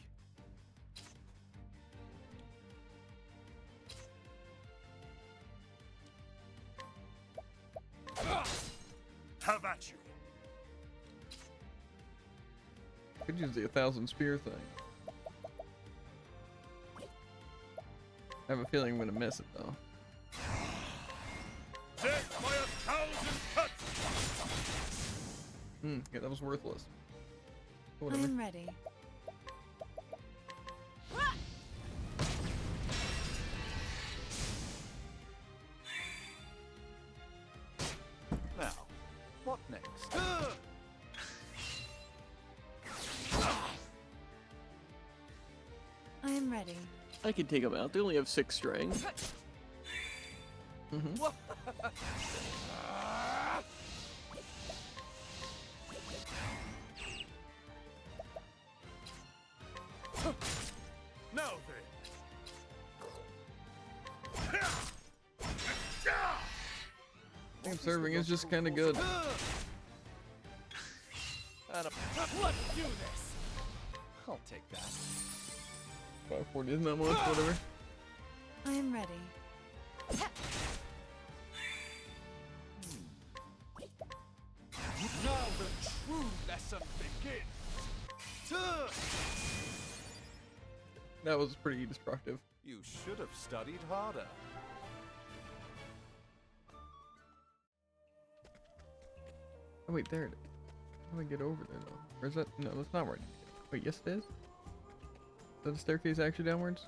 Have at you. Could use the 1,000 spear thing. I have a feeling I'm gonna miss it though. Death by 1,000 cuts. Yeah, that was worthless. I Whatever. am ready. Now, what next? I am ready. I can take them out. They only have 6 strength. Now then. I think serving is just kind of good. Let's do this. I'll take that. 540 isn't that much, whatever. I am ready. Now the true lesson begins. That was pretty destructive. You should have studied harder. Oh wait, there it is. How do I get over there though? Or is that? No, that's not where I need to go. Wait, yes it is? Is that a staircase actually downwards?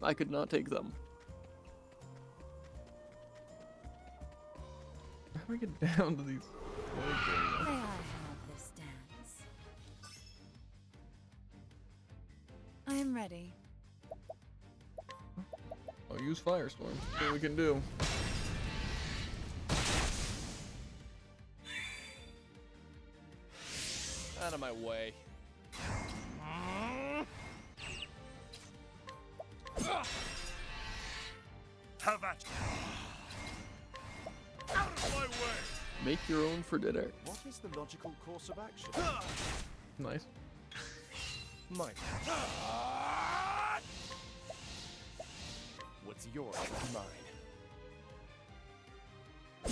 I could not take them. How do we get down to these? May I have this dance? I am ready. I'll use Firestorm. See what we can do. Out of my way. Have at you. Out of my way. Make your own for dinner. What is the logical course of action? Nice. Mine. What's yours is mine.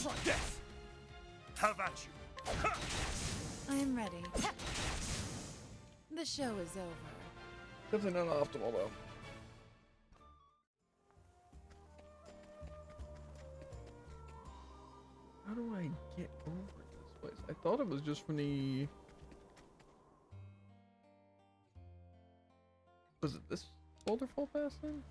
Try this. Have at you. I am ready. The show is over. Definitely not optimal though. How do I get over this place? I thought it was just from the... Was it this waterfall pass then?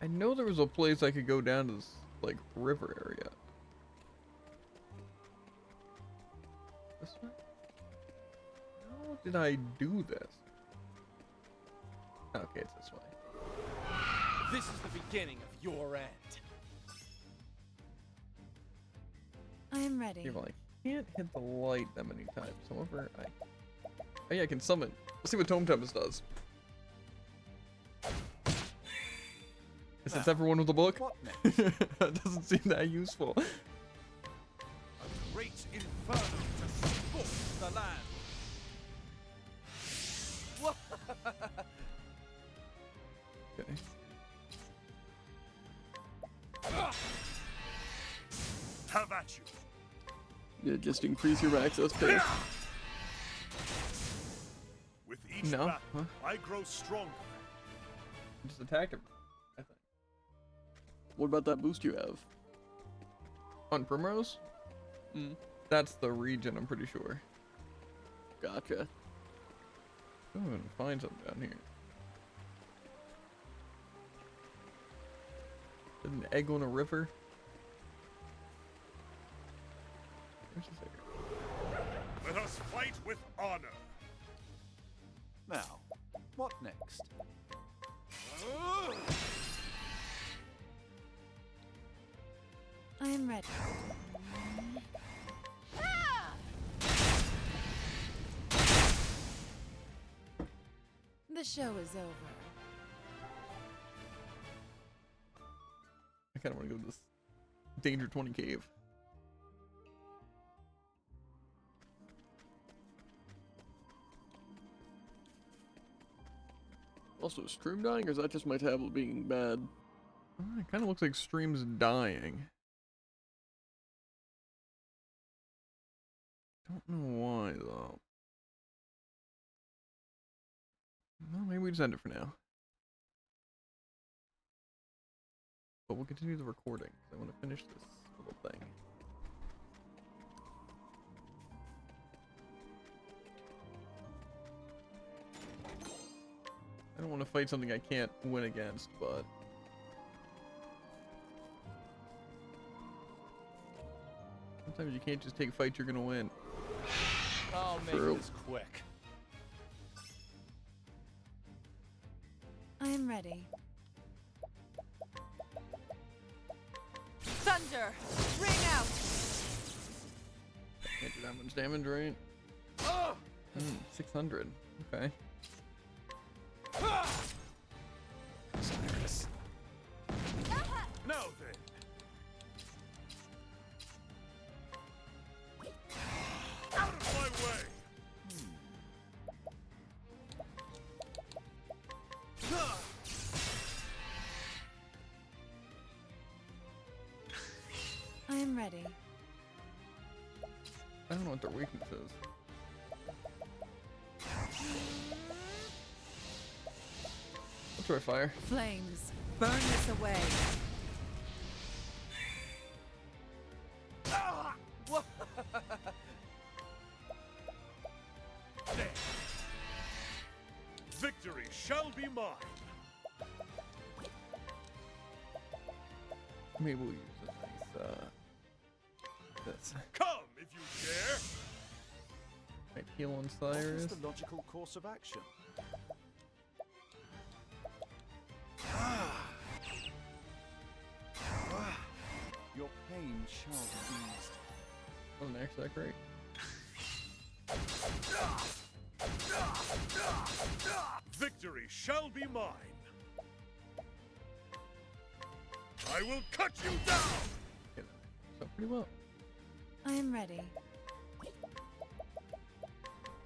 I know there was a place I could go down to this, like, river area. This way? How did I do this? Okay, it's this way. This is the beginning of your end. I am ready. Yeah, well, I can't hit the light that many times. However, Oh yeah, I can summon. Let's see what Tome Tempest does. Is this everyone with the book? What next? That doesn't seem that useful. A great inferno to scorch the land. Okay. Have at you. Yeah, just increase your access pace. With each No, battle, huh? I grow stronger. Just attack him, I think. What about that boost you have? On Primrose? That's the region, I'm pretty sure. Gotcha. Oh, and find something down here. Is an egg on a river? Where's this egg? Let us fight with honor. Now, what next? I am ready. The show is over. I kind of want to go to this Danger 20 cave. Also, is Stream dying, or is that just my tablet being bad? It kind of looks like Stream's dying. Don't know why though. Well, maybe we just end it for now. But we'll continue the recording. I want to finish this little thing. I don't want to fight something I can't win against, but... sometimes you can't just take fights you're gonna win. I'll make True. this quick. I am ready. Thunder! Ring out! Can't do that much damage, right? 600. Okay. Cyrus. Now then. Out of my way. I am ready. I don't know what their weakness is. I'll try fire. Flames, burn this away. There. Victory shall be mine. Maybe we'll use a nice, this. Come if you dare. Right, heal on What Cyrus. is the logical course of action? Your pain shall be eased. Wasn't actually that great. Victory shall be mine. I will cut you down. Okay, so pretty well. I am ready.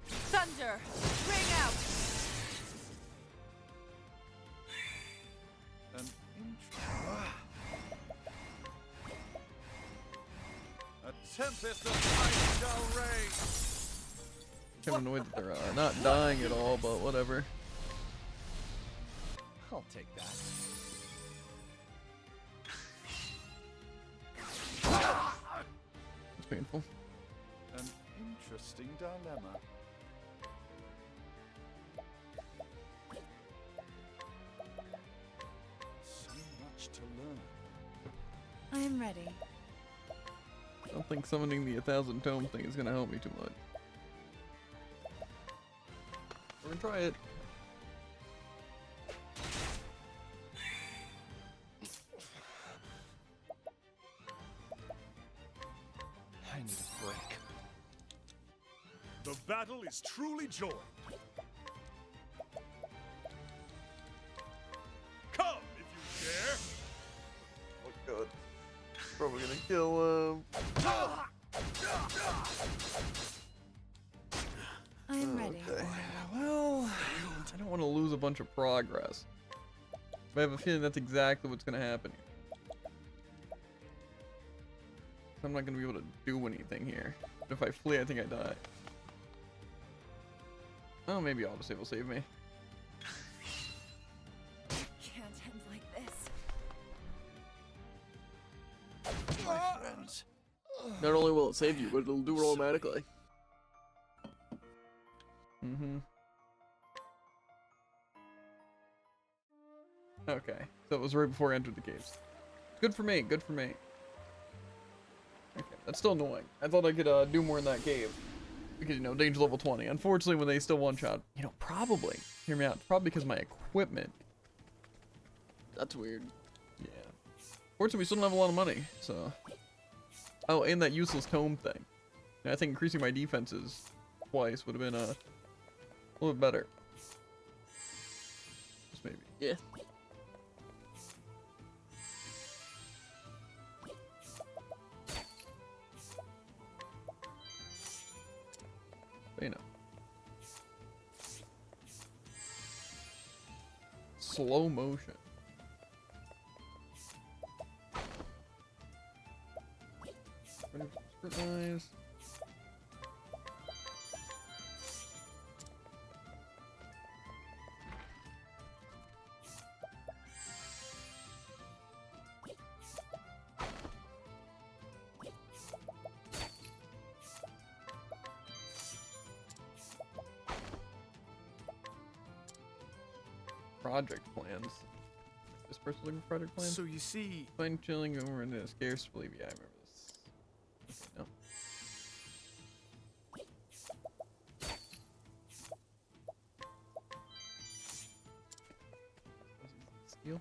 Thunder! Ring out! An A tempest of ice shall rage. Kind of annoyed that they're not dying at all, but whatever. I'll take that. It's painful. An interesting dilemma. So much to learn. I am ready. I don't think summoning the 1,000 tome thing is gonna help me too much. We're gonna try it. I need a break. The battle is truly joined. Come if you dare. Oh god. Probably gonna kill him. I am ready. Okay. Well, I don't want to lose a bunch of progress. But I have a feeling that's exactly what's gonna happen here. I'm not gonna be able to do anything here. But if I flee, I think I die. Oh, maybe autosave will save me. Can't end like this. My friends. Not only will it save you, but it'll do it automatically. Mm-hmm. Okay, so it was right before I entered the caves. Good for me, good for me. Okay, that's still annoying. I thought I could do more in that cave. Because, you know, danger level 20. Unfortunately, when they still one-shot, you know, probably, hear me out, probably because my equipment. That's weird. Yeah. Fortunately, we still don't have a lot of money, so. Oh, and that useless tome thing. And I think increasing my defenses twice would have been a little bit better. Just maybe. Yeah. But, you know. Slow motion. Scrutinize. Project plans. This person's looking for project plans? So you see, Find chilling over in a scarce believe. Yeah, I remember this. Okay, no. Steel.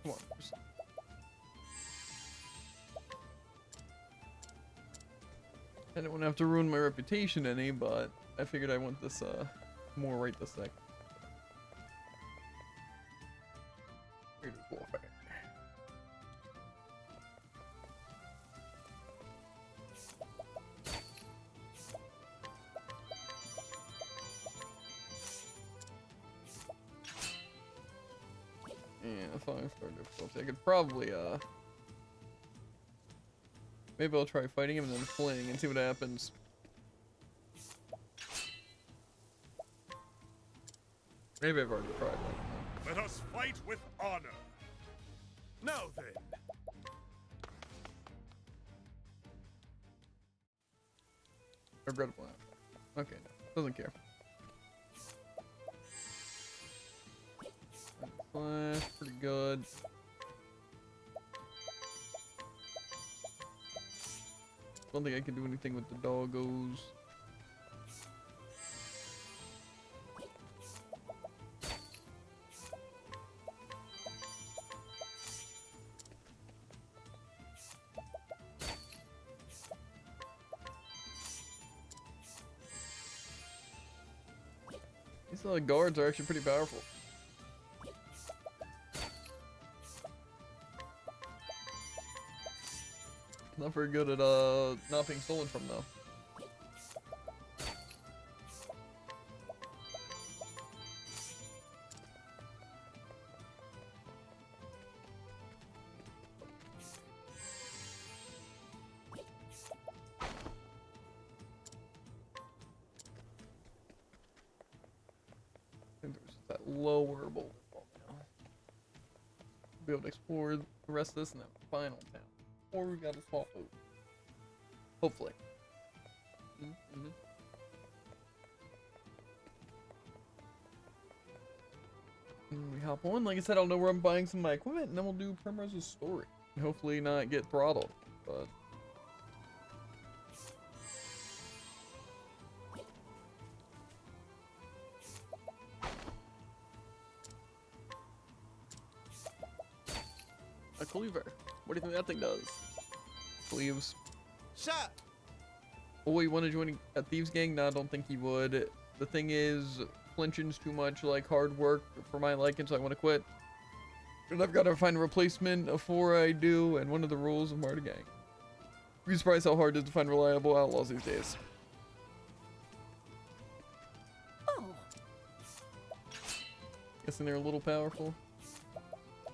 Come on. I didn't want to have to ruin my reputation any, but I figured I want this more right this second. Creative warfare. Yeah, 5-star difficulty. I could probably Maybe I'll try fighting him and then fleeing and see what happens. Maybe I've already tried that. Let us fight with honor. Now then. Regrettable. Okay, no. Doesn't care. Flash, pretty good. Don't think I can do anything with the doggos. These guards are actually pretty powerful. Not very good at not being stolen from though. I think there's that lower boulder wall now. Be able to explore the rest of this in that final town. Or we got a small boat. Hopefully. And we hop on. Like I said, I'll know where I'm buying some of my equipment, and then we'll do Primrose's story. And hopefully not get throttled. But A cleaver. What do you think that thing does? leaves. Shut! Oh, you want to join a thieves gang? No, I don't think he would. The thing is, flinching's too much like hard work for my liking, so I want to quit. And I've got to find a replacement before I do, and one of the rules of Marta gang. You'd be surprised how hard it is to find reliable outlaws these days. Oh, Guessing they're a little powerful?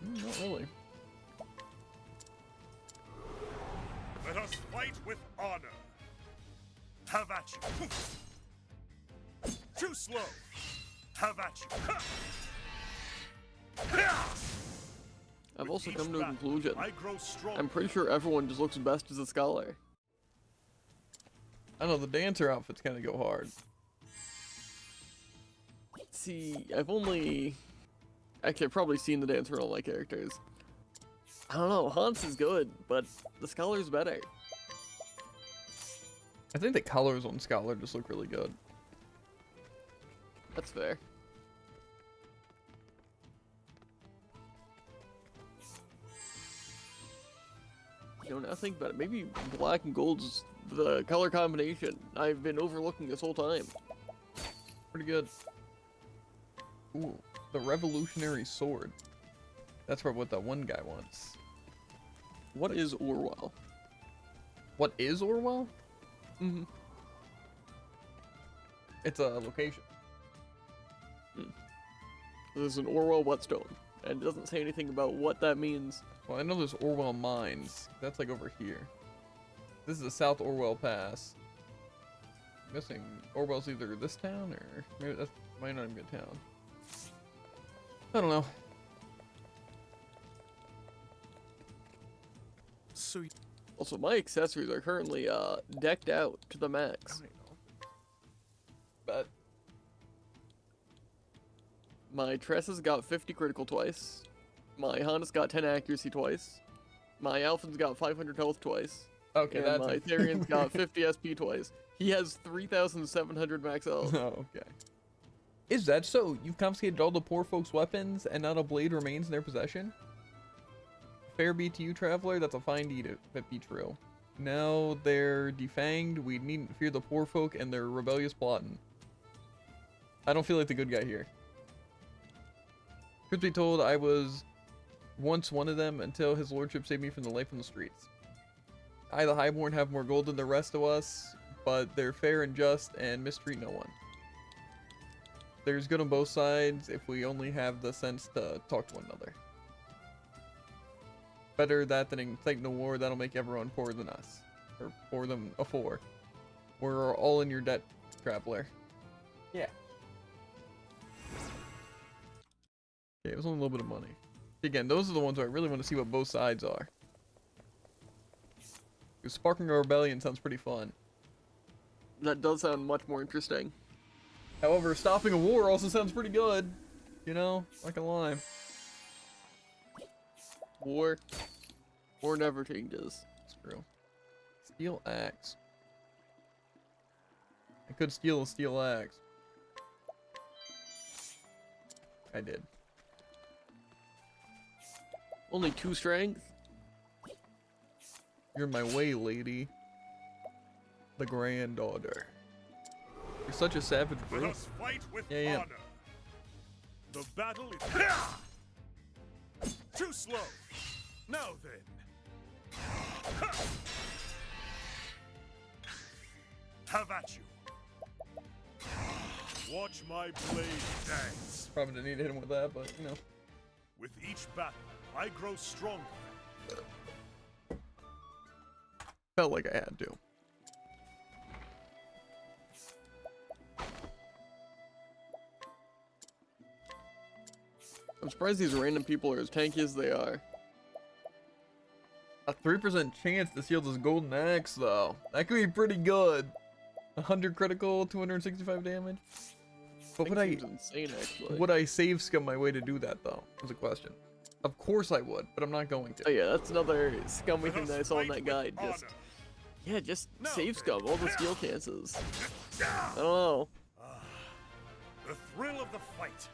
Not really. Let us fight with honor. Have at you. Too slow. Have at you. I've also Each come to a battle, conclusion. I grow stronger. I'm pretty sure everyone just looks best as a scholar. I know the dancer outfits kind of go hard. See, actually, I've probably seen the dancer in all my characters. I don't know, Hans is good, but the scholar's better. I think the colors on Scholar just look really good. That's fair. You know, now think about it, maybe black and gold's the color combination I've been overlooking this whole time. Pretty good. Ooh, the revolutionary sword. That's for what that one guy wants. What is Orwell? What is Orwell? Mm-hmm. It's a location. There's an Orwell whetstone, and it doesn't say anything about what that means. Well, I know there's Orwell Mines. That's like over here. This is the South Orwell Pass. I'm guessing Orwell's either this town or maybe that might not even be a town. I don't know. So Also, my accessories are currently decked out to the max. But My Tressa's got 50 critical twice. My Honda's got 10 accuracy twice. My Alphan's got 500 health twice. okay, And that's my Therian's got 50 SP twice. He has 3,700 max health. Oh, okay. Is that so? You've confiscated all the poor folks' weapons and not a blade remains in their possession? Fair be to you, traveler. That's a fine deed if it be true. Now they're defanged. We needn't fear the poor folk and their rebellious plotting. I don't feel like the good guy here. Truth be told, I was once one of them until his lordship saved me from the life in the streets. I, the Highborn, have more gold than the rest of us, but they're fair and just and mistreat no one. There's good on both sides if we only have the sense to talk to one another. Better that than inciting a war that'll make everyone poorer than us. or for them a 4. We're all in your debt, traveler. Yeah. Okay, it was only a little bit of money. Again, those are the ones where I really want to see what both sides are. Because sparking a rebellion sounds pretty fun. That does sound much more interesting. However, stopping a war also sounds pretty good. You know, not gonna lie. War never changes. It's true. Steel axe. I could steal a steel axe. I did. Only 2 strength? You're in my way, lady. The granddaughter. You're such a savage, Let bro. us fight with Yeah. honor. The battle is too slow. Now then. Have at you. Watch my blade dance. Probably didn't need to hit him with that, but you know. With each battle, I grow stronger. Felt like I had to. I'm surprised these random people are as tanky as they are. A 3% chance to steal this golden axe, though. That could be pretty good. 100 critical, 265 damage. But Thing seems insane, actually. would I save scum my way to do that, though? Is a question. Of course I would, but I'm not going to. Oh yeah, that's another scummy thing that I saw in that Fight guide. with Just, honor. yeah, just No. save scum, all the steal chances. I don't know. The thrill of the fight.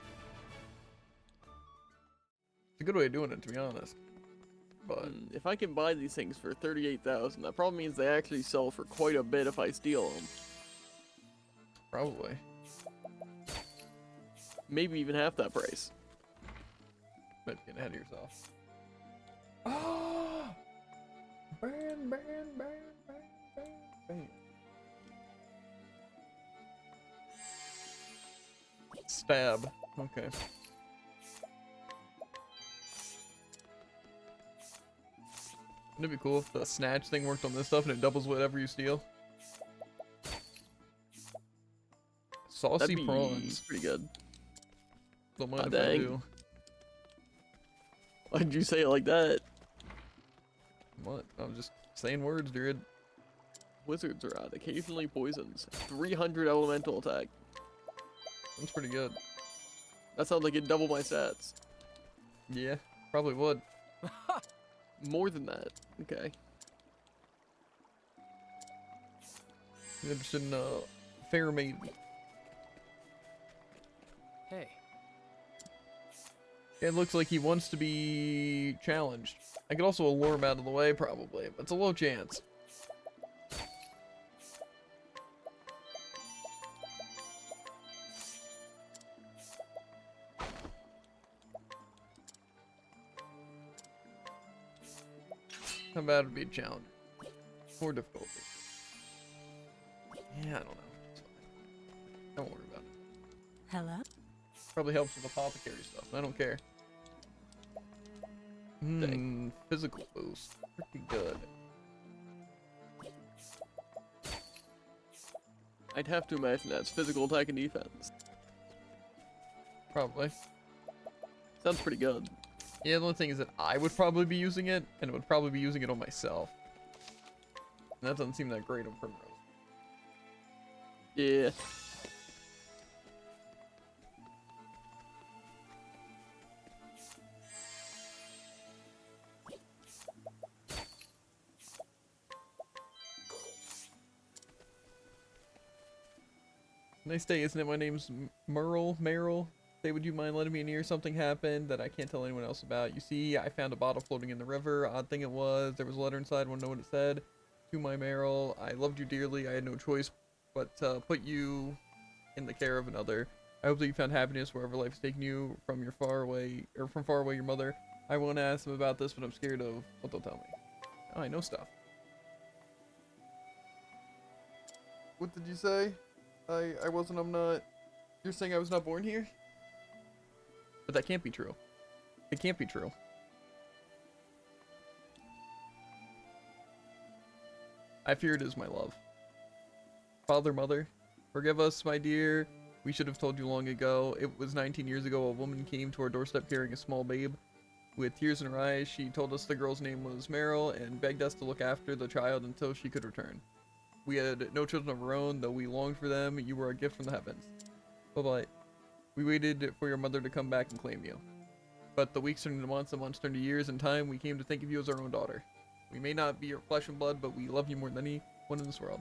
It's a good way of doing it, to be honest. But If I can buy these things for 38,000, that probably means they actually sell for quite a bit if I steal them. probably. Maybe even half that price. But get ahead of yourself. Oh! Burn, burn, burn, burn, burn, burn. Stab. Okay. Wouldn't it be cool if the snatch thing worked on this stuff and it doubles whatever you steal? Saucy That'd be prawns. pretty good. Don't mind Ah, if I dang. do. Why'd you say it like that? What? I'm just saying words, dude. Wizards are odd. Occasionally poisons. 300 elemental attack. That's pretty good. That sounds like it'd double my stats. Yeah, probably would. More than that. Okay. You interested in fair maiden? Hey, It looks like he wants to be challenged. I could also allure him out of the way, probably, but it's a low chance. How bad would be a challenge? More difficulty. Yeah, I don't know. It's fine. Don't worry about it. Hello? Probably helps with apothecary stuff. I don't care. Physical boost. Pretty good. I'd have to imagine that's physical attack and defense. Probably. Sounds pretty good. Yeah, the only thing is that I would probably be using it, and it would probably be using it on myself. And that doesn't seem that great on Primrose. Yeah. Nice day, isn't it? My name's Merle. Say, would you mind letting me near? Something happened that I can't tell anyone else about. You see, I found a bottle floating in the river. Odd thing it was, there was a letter inside. Want to know what it said? To my Merle, I loved you dearly. I had no choice but to put you in the care of another. I hope that you found happiness wherever life is taking you from your far away, or from far away your mother. I won't ask them about this, but I'm scared of what they'll tell me. Oh, I know stuff. What did you say? I'm not. You're saying I was not born here? But that can't be true. It can't be true. I fear it is my love. Father, mother, forgive us, my dear. We should have told you long ago. It was 19 years ago a woman came to our doorstep carrying a small babe. With tears in her eyes, she told us the girl's name was Meryl and begged us to look after the child until she could return. We had no children of our own, though we longed for them. You were a gift from the heavens. Bye-bye. We waited for your mother to come back and claim you. But the weeks turned into months, and months turned to years. In time, we came to think of you as our own daughter. We may not be your flesh and blood, but we love you more than anyone in this world.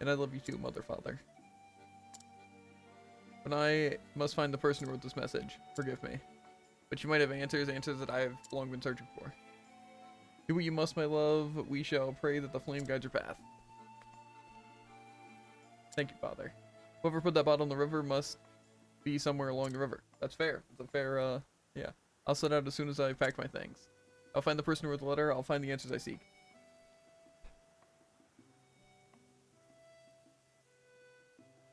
And I love you too, mother, father. But I must find the person who wrote this message. Forgive me. But you might have answers that I have long been searching for. Do what you must, my love. We shall pray that the flame guides your path. Thank you, Father. Whoever put that bottle in the river must be somewhere along the river. That's fair. It's a fair, yeah. I'll set out as soon as I've packed my things. I'll find the person who wrote the letter. I'll find the answers I seek.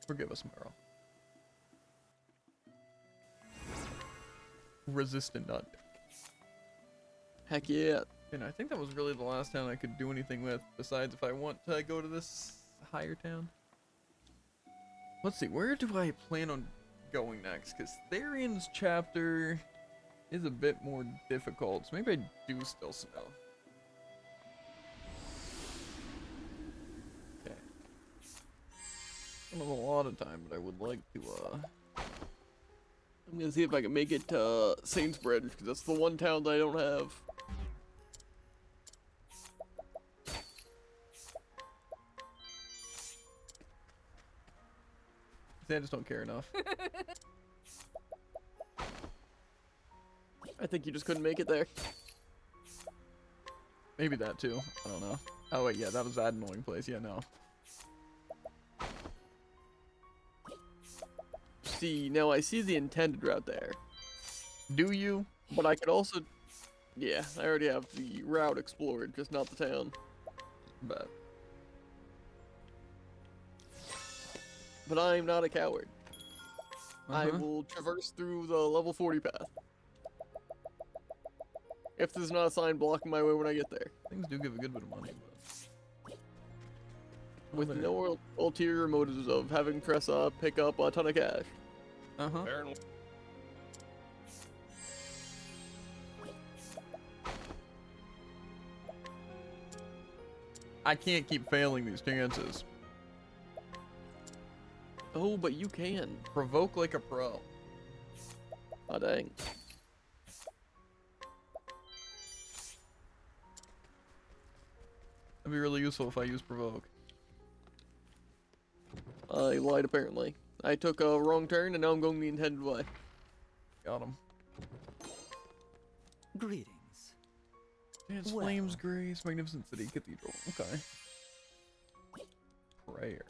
Forgive us, Meryl. Resistant nut. Heck yeah. And I think that was really the last town I could do anything with, besides if I want to go to this higher town. Let's see, where do I plan on going next? Because Therian's chapter is a bit more difficult, so maybe I do still snow. Okay. I don't have a lot of time, but I would like to, I'm gonna see if I can make it to Saintsbridge, because that's the one town that I don't have. See, I just don't care enough. I think you just couldn't make it there. Maybe that too. I don't know. Oh wait, yeah, that was that annoying place. Yeah, no. See, now I see the intended route there. Do you? But I could also... Yeah, I already have the route explored, just not the town. But But I am not a coward. I will traverse through the level 40 path. If there's not a sign blocking my way when I get there. things do give a good bit of money, but With there. no ulterior motives of having Tressa pick up a ton of cash. Apparently. I can't keep failing these chances. Oh, but you can. Provoke like a pro. Ah, dang. That'd be really useful if I use provoke. I lied, apparently. I took a wrong turn, and now I'm going the intended way. Got him. Greetings. Dance, Well. flames, grace, magnificent city, cathedral. Okay. Prayer.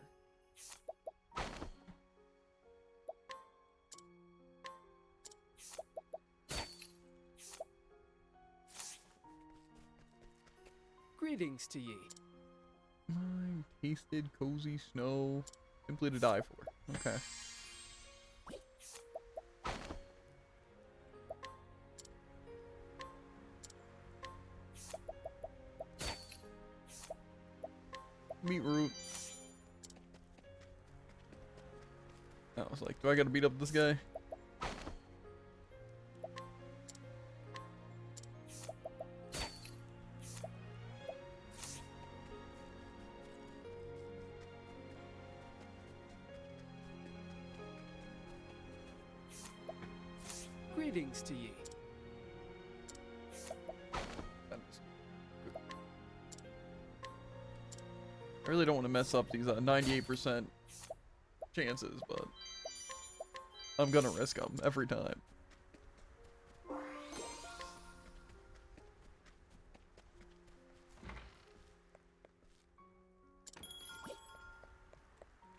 Greetings to ye. Mine, tasted, cozy, snow, simply to die for. Okay. Beetroot. I was like, do I gotta beat up this guy? Greetings to ye. That is good. I really don't want to mess up these 98% chances, but I'm gonna risk them every time.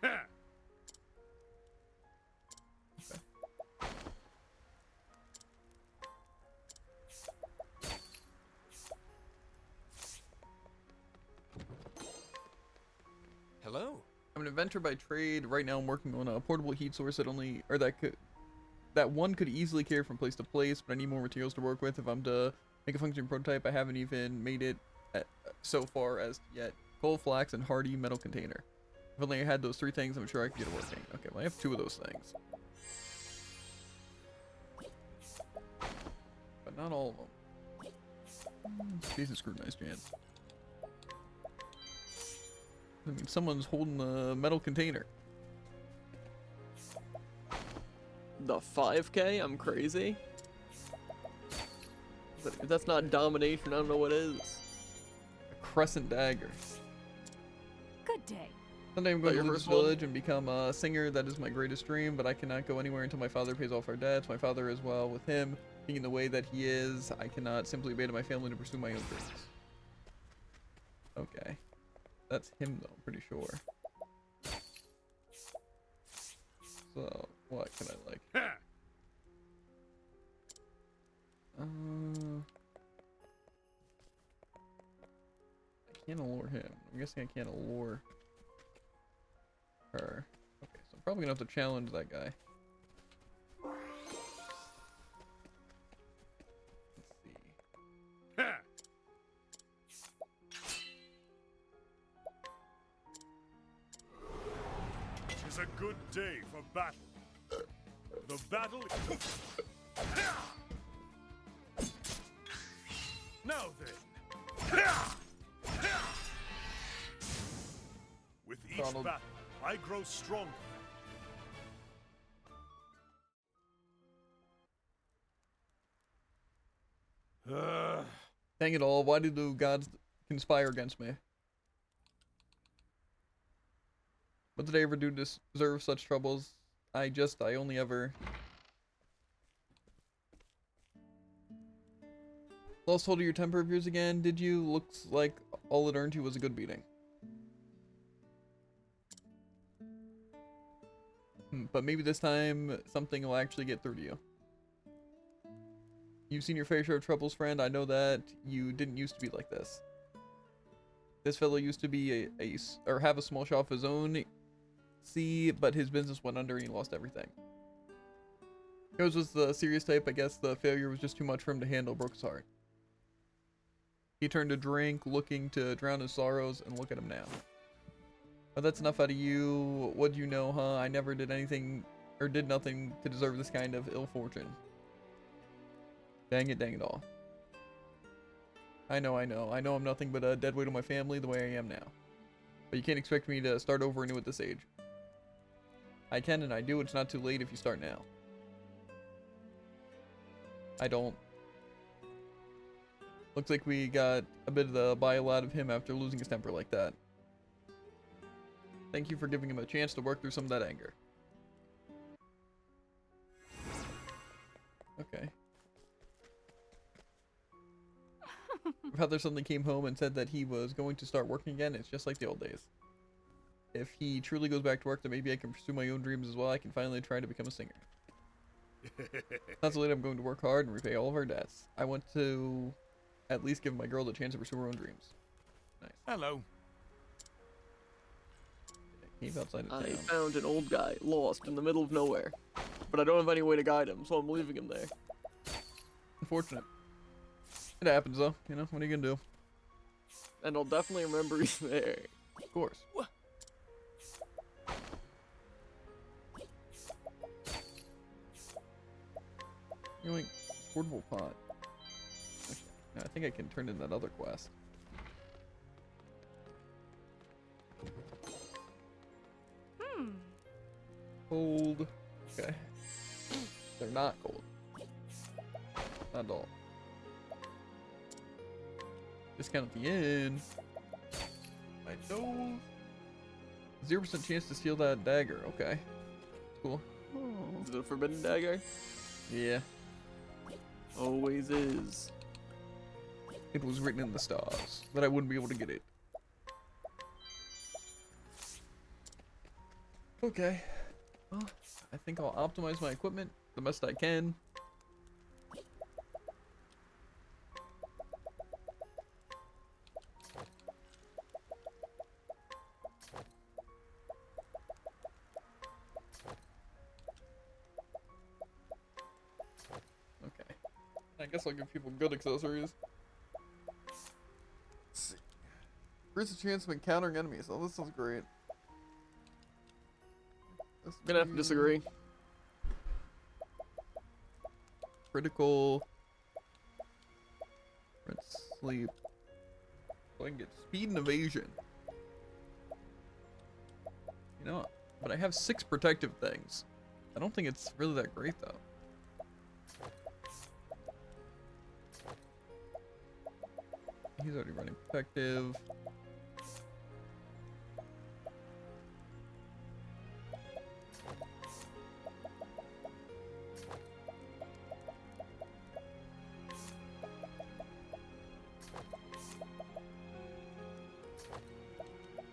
Ha! Hello. I'm an inventor by trade. Right now I'm working on a portable heat source that one could easily carry from place to place, but I need more materials to work with if I'm to make a functioning prototype. I haven't even made it so far as yet Coal, flax, and hardy metal container. If only I had those 3 things, I'm sure I could get it working. Okay, well I have 2 of those things. But not all of them. Space is scrutinized, chance. I mean, someone's holding a metal container. The 5K? I'm crazy. If that's not domination, I don't know what is. A crescent dagger. Good day. Someday I'm Is going that to your leave this first one? village and become a singer. That is my greatest dream, but I cannot go anywhere until my father pays off our debts. My father as well. With him being the way that he is, I cannot simply abandon my family to pursue my own dreams. Okay. That's him though, I'm pretty sure. So, what can I like? Ha! I can't allure him. I'm guessing I can't allure her. Okay, so I'm probably gonna have to challenge that guy. Let's see. Ha! 'Tis a good day for battle. The battle is... Now then. With each Donald. battle, I grow stronger. Dang it all, why did the gods conspire against me? What did I ever do to deserve such troubles? I only ever... Lost hold of your temper of yours again, did you? Looks like all it earned you was a good beating. But maybe this time, something will actually get through to you. You've seen your fair share of troubles, friend. I know that you didn't used to be like this. This fellow used to be or have a small shop of his own, see, but his business went under and he lost everything. Yours was the serious type. I guess the failure was just too much for him to handle, broke his heart. He turned to drink, looking to drown his sorrows, and look at him now. But that's enough out of you. What do you know, huh? I never did anything, or did nothing to deserve this kind of ill fortune. Dang it all. I know I'm nothing but a dead weight on my family the way I am now. But you can't expect me to start over anew at this age. I can and I do, it's not too late if you start now. I don't. Looks like we got a bit of the bile out of him after losing his temper like that. Thank you for giving him a chance to work through some of that anger. Okay. Father suddenly came home and said that he was going to start working again. It's just like the old days. If he truly goes back to work, then maybe I can pursue my own dreams as well. I can finally try to become a singer. Not so late, I'm going to work hard and repay all of our debts. I want to at least give my girl the chance to pursue her own dreams. Nice. Hello. Cave outside of I town. found an old guy lost in the middle of nowhere, but I don't have any way to guide him, so I'm leaving him there. Unfortunate. It happens though, you know, what are you gonna do? And I'll definitely remember he's there. Of course. You know, portable pot. Okay. Now, I think I can turn in that other quest. Cold. Okay. They're not cold. Not at all. Discount at the end. My nose. 0% chance to steal that dagger. Okay. Cool. Is it a forbidden dagger? Yeah. Always is. It was written in the stars that I wouldn't be able to get it. Okay. Well, I think I'll optimize my equipment the best I can. Okay. I guess I'll give people good accessories. See. Increase the chance of encountering enemies. Oh, this sounds great. I'm gonna have to disagree. Critical. Let's sleep. So I can get speed and evasion. You know, but I have 6 protective things. I don't think it's really that great though. He's already running protective.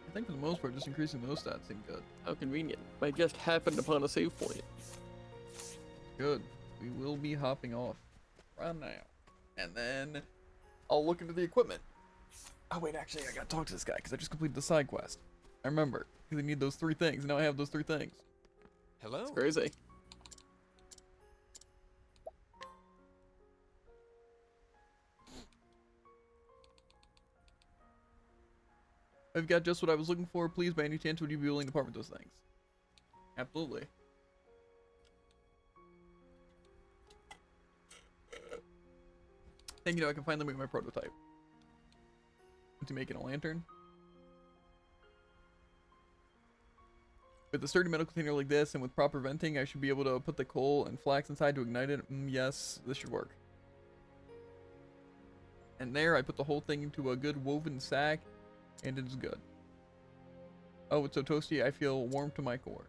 I think for the most part, just increasing those stats seem good. How convenient. I just happened upon a save point. Good. We will be hopping off right now. And then I'll look into the equipment. Oh wait, actually I gotta talk to this guy because I just completed the side quest. I remember, because I need those 3 things, and now I have those 3 things. Hello? It's crazy. I've got just what I was looking for. Please, by any chance, would you be willing to part with those things? Absolutely. Think you know I can finally make my prototype. To making a lantern. With a sturdy metal container like this and with proper venting, I should be able to put the coal and flax inside to ignite it. Yes, this should work. And there, I put the whole thing into a good woven sack, and it is good. Oh, it's so toasty, I feel warm to my core.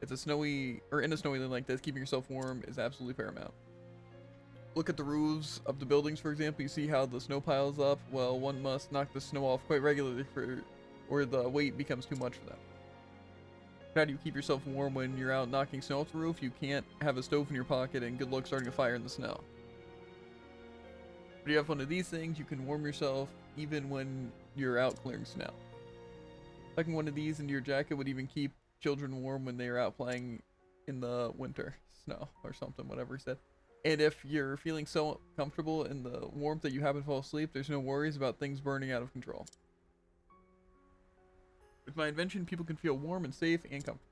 It's a snowy, or in a snowy land like this, keeping yourself warm is absolutely paramount. Look at the roofs of the buildings, for example. You see how the snow piles up? Well, one must knock the snow off quite regularly or the weight becomes too much for them. How do you keep yourself warm when you're out knocking snow off the roof? You can't have a stove in your pocket and good luck starting a fire in the snow. But you have one of these things, you can warm yourself even when you're out clearing snow. Tucking one of these into your jacket would even keep children warm when they are out playing in the winter snow or something, whatever he said. And if you're feeling so comfortable in the warmth that you happen to fall asleep, there's no worries about things burning out of control. With my invention, people can feel warm and safe and comfortable.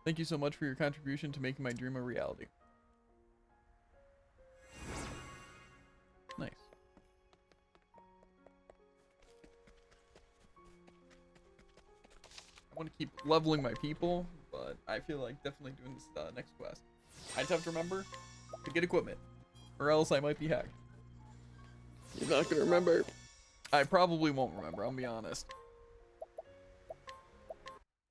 Thank you so much for your contribution to making my dream a reality. Nice. I want to keep leveling my people, but I feel like definitely doing this next quest. I just have to remember to get equipment, or else I might be hacked. You're not gonna remember. I probably won't remember, I'll be honest.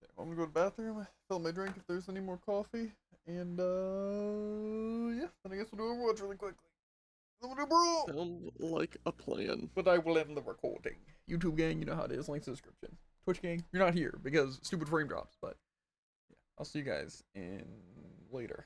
Okay, I'm gonna go to the bathroom, fill my drink if there's any more coffee, and yeah, then I guess we'll do Overwatch really quickly. Then we'll do Brawl! Sounds like a plan. But I will end the recording. YouTube gang, you know how it is, links in the description. Twitch gang, you're not here because stupid frame drops, but yeah, I'll see you guys in later.